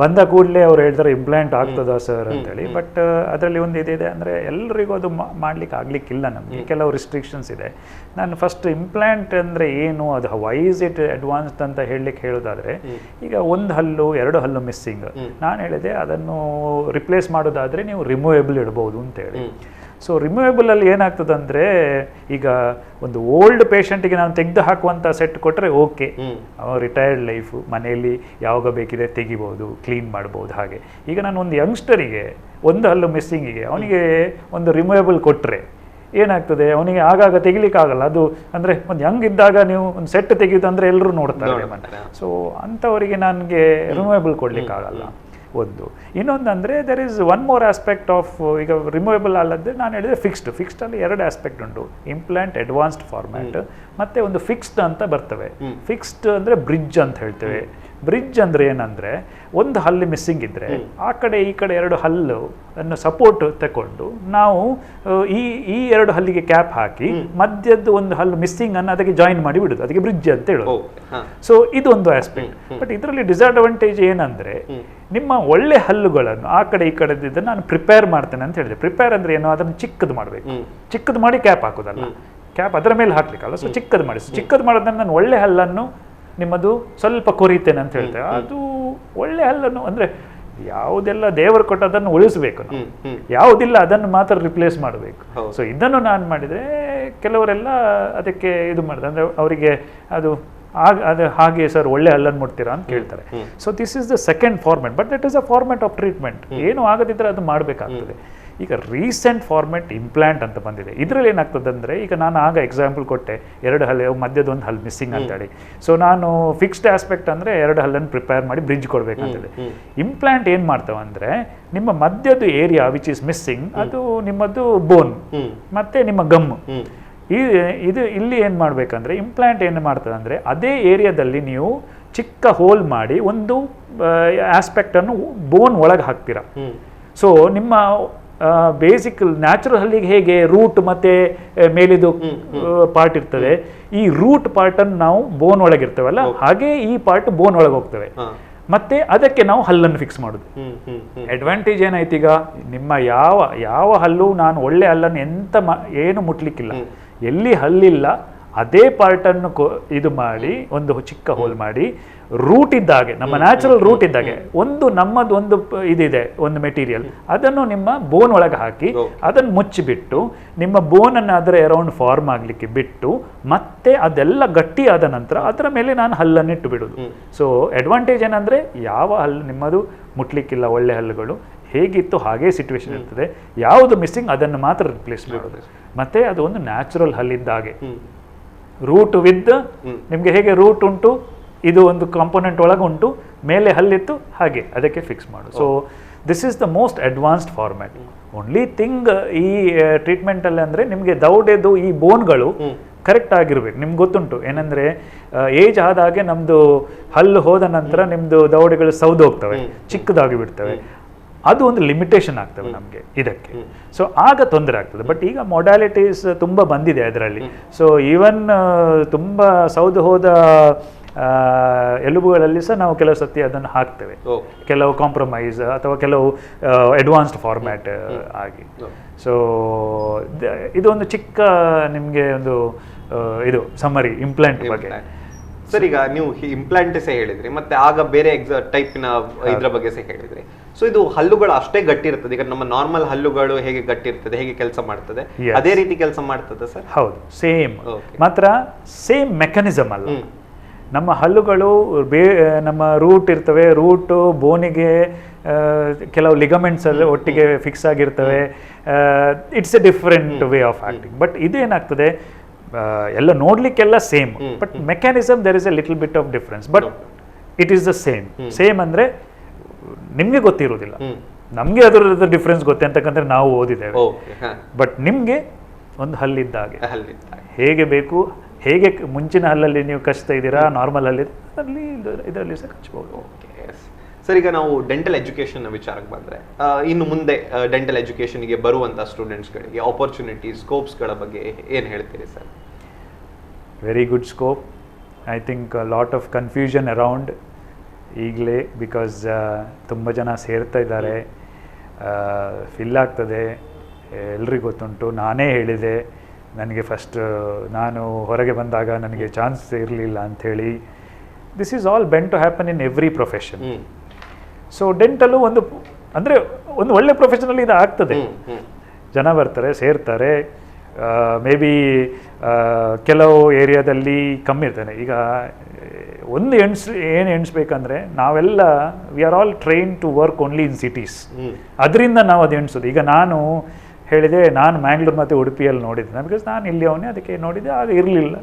ಬಂದ ಕೂಡಲೇ ಅವ್ರು ಹೇಳ್ತಾರೆ ಇಂಪ್ಲಾಂಟ್ ಆಗ್ತದಾ ಸರ್ ಅಂತೇಳಿ. ಬಟ್ ಅದರಲ್ಲಿ ಒಂದು ಇದಿದೆ, ಅಂದರೆ ಎಲ್ಲರಿಗೂ ಅದು ಮಾಡಲಿಕ್ಕೆ ಆಗಲಿಕ್ಕಿಲ್ಲ. ನಮಗೆ ಕೆಲವು ರಿಸ್ಟ್ರಿಕ್ಷನ್ಸ್ ಇದೆ. ನಾನು ಫಸ್ಟ್ ಇಂಪ್ಲಾಂಟ್ ಅಂದರೆ ಏನು, ಅದು ವೈ ಇಸ್ ಇಟ್ ಅಡ್ವಾನ್ಸ್ಡ್ ಅಂತ ಹೇಳೋದಾದರೆ, ಈಗ ಒಂದು ಹಲ್ಲು 2 ಹಲ್ಲು ಮಿಸ್ಸಿಂಗ್, ನಾನು ಹೇಳಿದೆ ಅದನ್ನು ರಿಪ್ಲೇಸ್ ಮಾಡೋದಾದರೆ ನೀವು ರಿಮೂವೇಬಲ್ ಇಡ್ಬೋದು ಅಂತೇಳಿ. ಸೊ ರಿಮೂವೇಬಲಲ್ಲಿ ಏನಾಗ್ತದಂದರೆ, ಈಗ ಒಂದು ಓಲ್ಡ್ ಪೇಷಂಟಿಗೆ ನಾನು ತೆಗೆದು ಹಾಕುವಂಥ ಸೆಟ್ ಕೊಟ್ಟರೆ ಓಕೆ, ರಿಟೈರ್ಡ್ ಲೈಫು, ಮನೆಯಲ್ಲಿ ಯಾವಾಗ ಬೇಕಿದೆ ತೆಗಿಬೋದು, ಕ್ಲೀನ್ ಮಾಡ್ಬೋದು. ಹಾಗೆ ಈಗ ನಾನು ಒಂದು ಯಂಗ್ಸ್ಟರಿಗೆ 1 ಹಲ್ಲು ಮಿಸ್ಸಿಂಗಿಗೆ ಅವನಿಗೆ ಒಂದು ರಿಮೂವೇಬಲ್ ಕೊಟ್ಟರೆ ಏನಾಗ್ತದೆ, ಅವನಿಗೆ ಆಗಾಗ ತೆಗಿಲಿಕ್ಕಾಗಲ್ಲ. ಅದು ಅಂದರೆ ಒಂದು ಯಂಗ್ ಇದ್ದಾಗ ನೀವು ಒಂದು ಸೆಟ್ ತೆಗೆಯೋದು ಅಂದರೆ ಎಲ್ಲರೂ ನೋಡ್ತಾರೆ. ಸೊ ಅಂಥವರಿಗೆ ನನಗೆ ರಿಮೂವೇಬಲ್ ಕೊಡಲಿಕ್ಕಾಗಲ್ಲ. ಒಂದು ಇನ್ನೊಂದು ಅಂದರೆ there is one more aspect of, ಈಗ ರಿಮೂವೇಬಲ್ ಅಲ್ಲದೆ ನಾನು ಹೇಳಿದರೆ ಫಿಕ್ಸ್ಡಲ್ಲಿ 2 ಆಸ್ಪೆಕ್ಟ್ ಉಂಟು. ಇಂಪ್ಲಾಂಟ್ ಅಡ್ವಾನ್ಸ್ಡ್ ಫಾರ್ಮ್ಯಾಟ್ ಮತ್ತು ಒಂದು ಫಿಕ್ಸ್ಡ್ ಅಂತ ಬರ್ತವೆ. ಫಿಕ್ಸ್ಡ್ ಅಂದರೆ ಬ್ರಿಡ್ಜ್ ಅಂತ ಹೇಳ್ತೇವೆ. ಬ್ರಿಡ್ಜ್ ಅಂದರೆ ಏನಂದರೆ, ಒಂದು ಹಲ್ಲು ಮಿಸ್ಸಿಂಗ್ ಇದ್ದರೆ ಆ ಕಡೆ ಈ ಕಡೆ 2 ಹಲ್ಲು ಅನ್ನು ಸಪೋರ್ಟ್ ತಗೊಂಡು ನಾವು ಈ 2 ಹಲ್ಲಿಗೆ ಕ್ಯಾಪ್ ಹಾಕಿ ಮಧ್ಯದ್ದು ಒಂದು ಹಲ್ಲು ಮಿಸ್ಸಿಂಗ್ ಅನ್ನು ಅದಕ್ಕೆ ಜಾಯಿನ್ ಮಾಡಿ ಬಿಡುದು, ಅದಕ್ಕೆ ಬ್ರಿಡ್ಜ್ ಅಂತ ಹೇಳೋದು. ಸೊ ಇದು ಒಂದು ಆಸ್ಪೆಕ್ಟ್. ಬಟ್ ಇದರಲ್ಲಿ ಡಿಸ್ಅಡ್ವಾಂಟೇಜ್ ಏನಂದರೆ, ನಿಮ್ಮ ಒಳ್ಳೆ ಹಲ್ಲುಗಳನ್ನು ಆ ಕಡೆ ಈ ಕಡೆದಿದ್ದನ್ನು ನಾನು ಪ್ರಿಪೇರ್ ಮಾಡ್ತೇನೆ ಅಂತ ಹೇಳಿದೆ. ಪ್ರಿಪೇರ್ ಅಂದರೆ ಏನು, ಅದನ್ನು ಚಿಕ್ಕದು ಮಾಡಬೇಕು. ಚಿಕ್ಕದು ಮಾಡಿ ಕ್ಯಾಪ್ ಹಾಕೋದಲ್ಲ, ಕ್ಯಾಪ್ ಅದರ ಮೇಲೆ ಹಾಕ್ಲಿಕ್ಕಲ್ಲ. ಸೊ ಚಿಕ್ಕದು ಮಾಡಿ, ಚಿಕ್ಕದು ಮಾಡೋದನ್ನು ನಾನು ಒಳ್ಳೆ ಹಲ್ಲನ್ನು ನಿಮ್ಮದು ಸ್ವಲ್ಪ ಕೊರಿತೇನೆ ಅಂತ ಹೇಳ್ತೇವೆ. ಅದು ಒಳ್ಳೆ ಹಲ್ಲನ್ನು ಅಂದರೆ ಯಾವುದೆಲ್ಲ ದೇವರು ಕೊಟ್ಟದನ್ನು ಉಳಿಸಬೇಕು, ಯಾವುದಿಲ್ಲ ಅದನ್ನು ಮಾತ್ರ ರಿಪ್ಲೇಸ್ ಮಾಡಬೇಕು. ಸೊ ಇದನ್ನು ನಾನು ಮಾಡಿದರೆ ಕೆಲವರೆಲ್ಲ ಅದಕ್ಕೆ ಇದು ಮಾಡಿದೆ, ಅಂದರೆ ಅವರಿಗೆ ಅದು ಹಾಗೆ ಸರ್ ಒಳ್ಳೆ ಹಲ್ಲನ್ನು ಮುಟ್ತೀರಾ ಅಂತ ಕೇಳ್ತಾರೆ. So this is the second format, but that is a format of treatment. ಏನು ಆಗದಿದ್ದರೆ ಅದು ಮಾಡಬೇಕಾಗ್ತದೆ. ಈಗ ರೀಸೆಂಟ್ ಫಾರ್ಮೆಟ್ ಇಂಪ್ಲಾಂಟ್ ಅಂತ ಬಂದಿದೆ. ಇದರಲ್ಲಿ ಏನಾಗ್ತದೆ ಅಂದರೆ, ಈಗ ನಾನು ಆಗ ಎಕ್ಸಾಂಪಲ್ ಕೊಟ್ಟೆ, 2 ಹಲ್ಲು ಮಧ್ಯದ ಒಂದು ಹಲ್ಲು ಮಿಸ್ಸಿಂಗ್ ಅಂತೇಳಿ. ಸೊ ನಾನು ಫಿಕ್ಸ್ಡ್ ಆಸ್ಪೆಕ್ಟ್ ಅಂದರೆ 2 ಹಲ್ಲನ್ನು ಪ್ರಿಪೇರ್ ಮಾಡಿ ಬ್ರಿಡ್ಜ್ ಕೊಡಬೇಕಂತೇಳಿ. ಇಂಪ್ಲಾಂಟ್ ಏನು ಮಾಡ್ತವೆ ಅಂದರೆ, ನಿಮ್ಮ ಮಧ್ಯದ ಏರಿಯಾ ವಿಚ್ ಇಸ್ ಮಿಸ್ಸಿಂಗ್, ಅದು ನಿಮ್ಮದು ಬೋನ್ ಮತ್ತು ನಿಮ್ಮ ಗಮ್, ಇಲ್ಲಿ ಏನು ಮಾಡಬೇಕಂದ್ರೆ, ಇಂಪ್ಲಾಂಟ್ ಏನು ಮಾಡ್ತದೆ ಅಂದರೆ, ಅದೇ ಏರಿಯಾದಲ್ಲಿ ನೀವು ಚಿಕ್ಕ ಹೋಲ್ ಮಾಡಿ ಒಂದು ಆಸ್ಪೆಕ್ಟನ್ನು ಬೋನ್ ಒಳಗೆ ಹಾಕ್ತೀರಾ. ಸೊ ನಿಮ್ಮ ಬೇಸಿಕ್ ನ್ಯಾಚುರಲ್ ಹಲ್ಲಿಗೆ ಹೇಗೆ ರೂಟ್ ಮತ್ತು ಮೇಲಿದು ಪಾರ್ಟ್ ಇರ್ತದೆ, ಈ ರೂಟ್ ಪಾರ್ಟನ್ನು ನಾವು ಬೋನ್ ಒಳಗಿರ್ತೇವಲ್ಲ, ಹಾಗೆ ಈ ಪಾರ್ಟ್ ಬೋನ್ ಒಳಗೆ ಹೋಗ್ತವೆ. ಮತ್ತೆ ಅದಕ್ಕೆ ನಾವು ಹಲ್ಲನ್ನು ಫಿಕ್ಸ್ ಮಾಡೋದು. ಅಡ್ವಾಂಟೇಜ್ ಏನಾಯ್ತು, ಈಗ ನಿಮ್ಮ ಯಾವ ಹಲ್ಲು, ನಾನು ಒಳ್ಳೆ ಹಲ್ಲನ್ನು ಏನು ಮುಟ್ಲಿಕ್ಕಿಲ್ಲ, ಎಲ್ಲಿ ಹಲ್ಲಿಲ್ಲ ಅದೇ ಪಾರ್ಟನ್ನು ಇದು ಮಾಡಿ ಒಂದು ಚಿಕ್ಕ ಹೋಲ್ ಮಾಡಿ, ರೂಟ್ ಇದ್ದಾಗೆ, ನಮ್ಮ ನ್ಯಾಚುರಲ್ ರೂಟ್ ಇದ್ದಾಗೆ ನಮ್ಮದು ಒಂದು ಇದಿದೆ, ಒಂದು ಮೆಟೀರಿಯಲ್, ಅದನ್ನು ನಿಮ್ಮ ಬೋನ್ ಒಳಗೆ ಹಾಕಿ ಅದನ್ನು ಮುಚ್ಚಿಬಿಟ್ಟು ನಿಮ್ಮ ಬೋನನ್ನು ಅದರ ಅರೌಂಡ್ ಫಾರ್ಮ್ ಆಗಲಿಕ್ಕೆ ಬಿಟ್ಟು, ಮತ್ತೆ ಅದೆಲ್ಲ ಗಟ್ಟಿ ಆದ ನಂತರ ಅದರ ಮೇಲೆ ನಾನು ಹಲ್ಲನ್ನು ಇಟ್ಟು ಬಿಡೋದು. ಸೊ ಅಡ್ವಾಂಟೇಜ್ ಏನಂದರೆ, ಯಾವ ಹಲ್ಲು ನಿಮ್ಮದು ಮುಟ್ಲಿಕ್ಕಿಲ್ಲ, ಒಳ್ಳೆ ಹಲ್ಲುಗಳು ಹೇಗಿತ್ತು ಹಾಗೇ ಸಿಚುವೇಶನ್ ಇರ್ತದೆ, ಯಾವುದು ಮಿಸ್ಸಿಂಗ್ ಅದನ್ನು ಮಾತ್ರ ರಿಪ್ಲೇಸ್ ಮಾಡೋದು. ಮತ್ತೆ ಅದು ಒಂದು ನ್ಯಾಚುರಲ್ ಹಲ್ಲಿದ್ದಾಗೆ, ರೂಟ್ ವಿತ್ ನಿಮಗೆ ಹೇಗೆ ರೂಟ್ ಉಂಟು, ಇದು ಒಂದು ಕಾಂಪೋನೆಂಟ್ ಒಳಗೆ ಉಂಟು, ಮೇಲೆ ಹಲ್ಲಿತ್ತು, ಹಾಗೆ ಅದಕ್ಕೆ ಫಿಕ್ಸ್ ಮಾಡು. So this is the most advanced format. Only thing ಈ ಟ್ರೀಟ್ಮೆಂಟಲ್ಲಿ ಅಂದರೆ, ನಿಮಗೆ ದೌಡೆದು ಈ ಬೋನ್ಗಳು ಕರೆಕ್ಟ್ ಆಗಿರ್ಬೇಕು. ನಿಮ್ಗೆ ಗೊತ್ತುಂಟು ಏನಂದರೆ, ಏಜ್ ಆದಾಗೆ ನಮ್ಮದು ಹಲ್ಲು ಹೋದ ನಂತರ ನಿಮ್ಮದು ದೌಡೆಗಳು ಸೌದು ಹೋಗ್ತವೆ, ಚಿಕ್ಕದಾಗಿ ಬಿಡ್ತವೆ. ಅದು ಒಂದು ಲಿಮಿಟೇಷನ್ ಆಗ್ತವೆ ನಮಗೆ ಇದಕ್ಕೆ. ಸೊ ಆಗ ತೊಂದರೆ ಆಗ್ತದೆ. ಬಟ್ ಈಗ ಮೊಡ್ಯಾಲಿಟೀಸ್ ತುಂಬ ಬಂದಿದೆ ಅದರಲ್ಲಿ. ಸೊ ಈವನ್ ತುಂಬ ಸೌದು ಹೋದ ಎಲುಬುಗಳಲ್ಲಿ ಸಹ ನಾವು ಕೆಲವು ಸತಿ ಅದನ್ನು ಹಾಕ್ತೇವೆ, ಕೆಲವು ಕಾಂಪ್ರಮೈಸ್ ಅಥವಾ ಕೆಲವು ಅಡ್ವಾನ್ಸ್ಡ್ ಫಾರ್ಮ್ಯಾಟ್ ಆಗಿ. ಸೊ ಇದೊಂದು ಚಿಕ್ಕ ನಿಮಗೆ ಒಂದು ಇದು ಸಮ್ಮರಿ ಇಂಪ್ಲಾಂಟ್ ಬಗ್ಗೆ. ಸರ್, ಈಗ ನೀವು ಇಂಪ್ಲಾಂಟ್ ಸಹ ಹೇಳಿದ್ರಿ, ಮತ್ತೆ ಆಗ ಬೇರೆ ಟೈಪಿನ ಇದ್ರ ಬಗ್ಗೆ ಸಹ ಹೇಳಿದ್ರಿ. ಸೊ ಇದು ಹಲ್ಲುಗಳು ಅಷ್ಟೇ ಗಟ್ಟಿ ಇರ್ತದೆ, ಈಗ ನಮ್ಮ ನಾರ್ಮಲ್ ಹಲ್ಲುಗಳು ಹೇಗೆ ಗಟ್ಟಿ ಇರ್ತದೆ, ಹೇಗೆ ಕೆಲಸ ಮಾಡ್ತದೆ, ಅದೇ ರೀತಿ ಕೆಲಸ ಮಾಡ್ತದೆ ಸರ್? ಹೌದು, ಸೇಮ್. ಮಾತ್ರ ಸೇಮ್ ಮೆಕ್ಯಾನಿಸಮ್ ಅಲ್ಲ. ನಮ್ಮ ಹಲ್ಲುಗಳು ನಮ್ಮ ರೂಟ್ ಇರ್ತವೆ, ರೂಟು ಬೋನಿಗೆ ಕೆಲವು ಲಿಗಮೆಂಟ್ಸ್ ಅಲ್ಲಿ ಒಟ್ಟಿಗೆ ಫಿಕ್ಸ್ ಆಗಿರ್ತವೆ. It's a different way of acting. But ಇದೇನಾಗ್ತದೆ, ಎಲ್ಲ ನೋಡ್ಲಿಕ್ಕೆಲ್ಲ same, but mechanism there is a little bit of difference, but it is the same. Same ಅಂದರೆ ನಿಮಗೆ ಗೊತ್ತಿರೋದಿಲ್ಲ. ನಮಗೆ ಅದರ ಡಿಫ್ರೆನ್ಸ್ ಗೊತ್ತೆ ಅಂತಕ್ಕಂದ್ರೆ ನಾವು ಓದಿದ್ದೇವೆ. ಬಟ್ ನಿಮಗೆ ಒಂದು ಹಲ್ಲಿದ್ದ ಹಾಗೆ, ಹೇಗೆ ಬೇಕು, ಹೇಗೆ ಮುಂಚಿನ ಹಲ್ಲಲ್ಲಿ ನೀವು ಕಚ್ತಾ ಇದ್ದೀರಾ, ನಾರ್ಮಲ್ ಹಲ್ಲಿ ಅಲ್ಲಿ ಇದರಲ್ಲಿ ಸಹ ಕಚ್ಬೋದು. ಸರ್, ಈಗ ನಾವು ಡೆಂಟಲ್ ಎಜುಕೇಶನ್ ವಿಚಾರಕ್ಕೆ ಬಂದರೆ, ಇನ್ನು ಮುಂದೆ ಡೆಂಟಲ್ ಎಜುಕೇಷನ್ಗೆ ಬರುವಂಥ ಸ್ಟೂಡೆಂಟ್ಸ್ಗಳಿಗೆ ಆಪರ್ಚುನಿಟೀಸ್, ಸ್ಕೋಪ್ಸ್ಗಳ ಬಗ್ಗೆ ಏನು ಹೇಳ್ತೀರಿ sir? Very good scope. I think lot of confusion around ಈಗಲೇ, ಬಿಕಾಸ್ ತುಂಬ ಜನ ಸೇರ್ತಾ ಇದ್ದಾರೆ, ಫಿಲ್ ಆಗ್ತದೆ. ಎಲ್ರಿಗೂ ಗೊತ್ತುಂಟು, ನಾನೇ ಹೇಳಿದೆ ನನಗೆ ಫಸ್ಟ್ ನಾನು ಹೊರಗೆ ಬಂದಾಗ ನನಗೆ ಚಾನ್ಸ್ ಇರಲಿಲ್ಲ ಅಂಥೇಳಿ. This is all bent to happen in every profession. So dental ಅಂದರೆ ಒಂದು ಒಳ್ಳೆ ಪ್ರೊಫೆಷನಲ್ಲಿ ಇದು ಆಗ್ತದೆ. ಜನ ಬರ್ತಾರೆ, ಸೇರ್ತಾರೆ. ಮೇ ಬಿ ಕೆಲವು ಏರಿಯಾದಲ್ಲಿ ಕಮ್ಮಿ ಇರ್ತಾನೆ. ಈಗ ಒಂದು ಏನು ಎಣಿಸ್ಬೇಕಂದ್ರೆ, ನಾವೆಲ್ಲ we are all train to work only in cities. ಅದರಿಂದ ನಾವು ಅದು ಎಣಿಸೋದು. ಈಗ ನಾನು ಹೇಳಿದೆ, ನಾನು ಮ್ಯಾಂಗ್ಳೂರು ಮತ್ತು ಉಡುಪಿಯಲ್ಲಿ ನೋಡಿದ್ದೆ, ಬಿಕಾಸ್ ನಾನು ಇಲ್ಲಿ ಅವನೇ, ಅದಕ್ಕೆ ನೋಡಿದ್ದೆ, ಆಗ ಇರಲಿಲ್ಲ.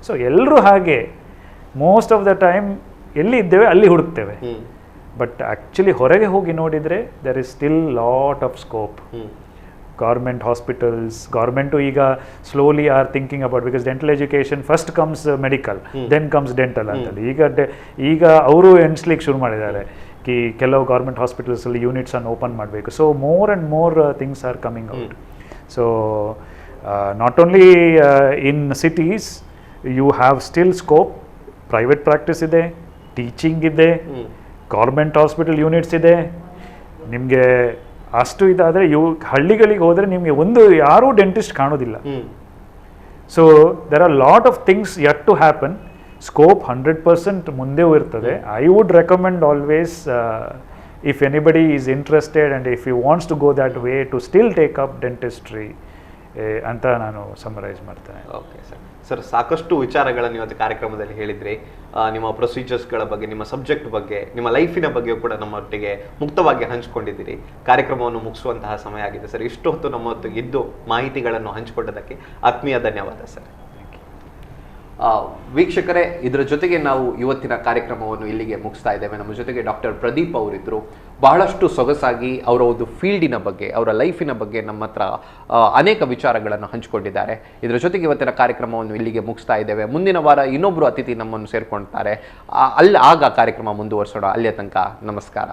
ಸೊ ಎಲ್ಲರೂ ಹಾಗೆ ಮೋಸ್ಟ್ ಆಫ್ ದ ಟೈಮ್ ಎಲ್ಲಿ ಇದ್ದೇವೆ ಅಲ್ಲಿ ಹುಡುಕ್ತೇವೆ. ಬಟ್ ಆ್ಯಕ್ಚುಲಿ ಹೊರಗೆ ಹೋಗಿ ನೋಡಿದರೆ there is still lot of scope. Government hospitals, government ಈಗ slowly are thinking about, because dental education first comes medical, then comes dental ಅಂತಲ್ಲಿ. ಈಗ ಅವರು ಎಣಿಸ್ಲಿಕ್ಕೆ ಶುರು ಮಾಡಿದ್ದಾರೆ ಕಿ ಕೆಲವು ಗೌರ್ಮೆಂಟ್ ಹಾಸ್ಪಿಟಲ್ಸಲ್ಲಿ ಯೂನಿಟ್ಸನ್ನು ಓಪನ್ ಮಾಡಬೇಕು. So more and more things are coming out. So not only in cities you have still scope. Private practice ಇದೆ, ಟೀಚಿಂಗ್ ಇದೆ, ಗೌರ್ಮೆಂಟ್ ಹಾಸ್ಪಿಟಲ್ ಯೂನಿಟ್ಸ್ ಇದೆ. ನಿಮಗೆ ಅಷ್ಟು ಇದಾದರೆ ಹಳ್ಳಿಗಳಿಗೆ ಹೋದರೆ ನಿಮಗೆ ಯಾರೂ ಡೆಂಟಿಸ್ಟ್ ಕಾಣೋದಿಲ್ಲ. So there are lot of things yet to happen. Scope 100% ಮುಂದೆಯೂ ಇರ್ತದೆ. I would recommend always, if anybody is interested and if you wants to go that way, to still take up dentistry ಅಂತ ನಾನು ಸಮರೈಸ್ ಮಾಡ್ತೇನೆ. Okay sir. ಸರ್, ಸಾಕಷ್ಟು ವಿಚಾರಗಳನ್ನು ಇವತ್ತು ಕಾರ್ಯಕ್ರಮದಲ್ಲಿ ಹೇಳಿದ್ರಿ. ನಿಮ್ಮ ಪ್ರೊಸೀಜರ್ಸ್ಗಳ ಬಗ್ಗೆ, ನಿಮ್ಮ ಸಬ್ಜೆಕ್ಟ್ ಬಗ್ಗೆ, ನಿಮ್ಮ ಲೈಫಿನ ಬಗ್ಗೆ ಕೂಡ ನಮ್ಮೊಟ್ಟಿಗೆ ಮುಕ್ತವಾಗಿ ಹಂಚಿಕೊಂಡಿದ್ದೀರಿ. ಕಾರ್ಯಕ್ರಮವನ್ನು ಮುಗಿಸುವಂತಹ ಸಮಯ ಆಗಿದೆ ಸರ್. ಇಷ್ಟು ಹೊತ್ತು ನಮ್ಮೊಟ್ಟಿಗೆ ಇದ್ದು ಮಾಹಿತಿಗಳನ್ನು ಹಂಚಿಕೊಂಡದಕ್ಕೆ ಆತ್ಮೀಯ ಧನ್ಯವಾದ ಸರ್. ವೀಕ್ಷಕರೇ, ಇದರ ಜೊತೆಗೆ ನಾವು ಇವತ್ತಿನ ಕಾರ್ಯಕ್ರಮವನ್ನು ಇಲ್ಲಿಗೆ ಮುಗಿಸ್ತಾ ಇದ್ದೇವೆ. ನಮ್ಮ ಜೊತೆಗೆ ಡಾಕ್ಟರ್ ಪ್ರದೀಪ್ ಅವರಿದ್ದರು. ಬಹಳಷ್ಟು ಸೊಗಸಾಗಿ ಅವರ ಒಂದು ಫೀಲ್ಡಿನ ಬಗ್ಗೆ, ಅವರ ಲೈಫಿನ ಬಗ್ಗೆ ನಮ್ಮ ಹತ್ರ ಅನೇಕ ವಿಚಾರಗಳನ್ನು ಹಂಚಿಕೊಂಡಿದ್ದಾರೆ. ಇದರ ಜೊತೆಗೆ ಇವತ್ತಿನ ಕಾರ್ಯಕ್ರಮವನ್ನು ಇಲ್ಲಿಗೆ ಮುಗಿಸ್ತಾ ಇದ್ದೇವೆ. ಮುಂದಿನ ವಾರ ಇನ್ನೊಬ್ಬರು ಅತಿಥಿ ನಮ್ಮನ್ನು ಸೇರ್ಕೊಳ್ತಾರೆ. ಆಗ ಕಾರ್ಯಕ್ರಮ ಮುಂದುವರಿಸೋಣ. ಅಲ್ಲಿಯ ತನಕ ನಮಸ್ಕಾರ.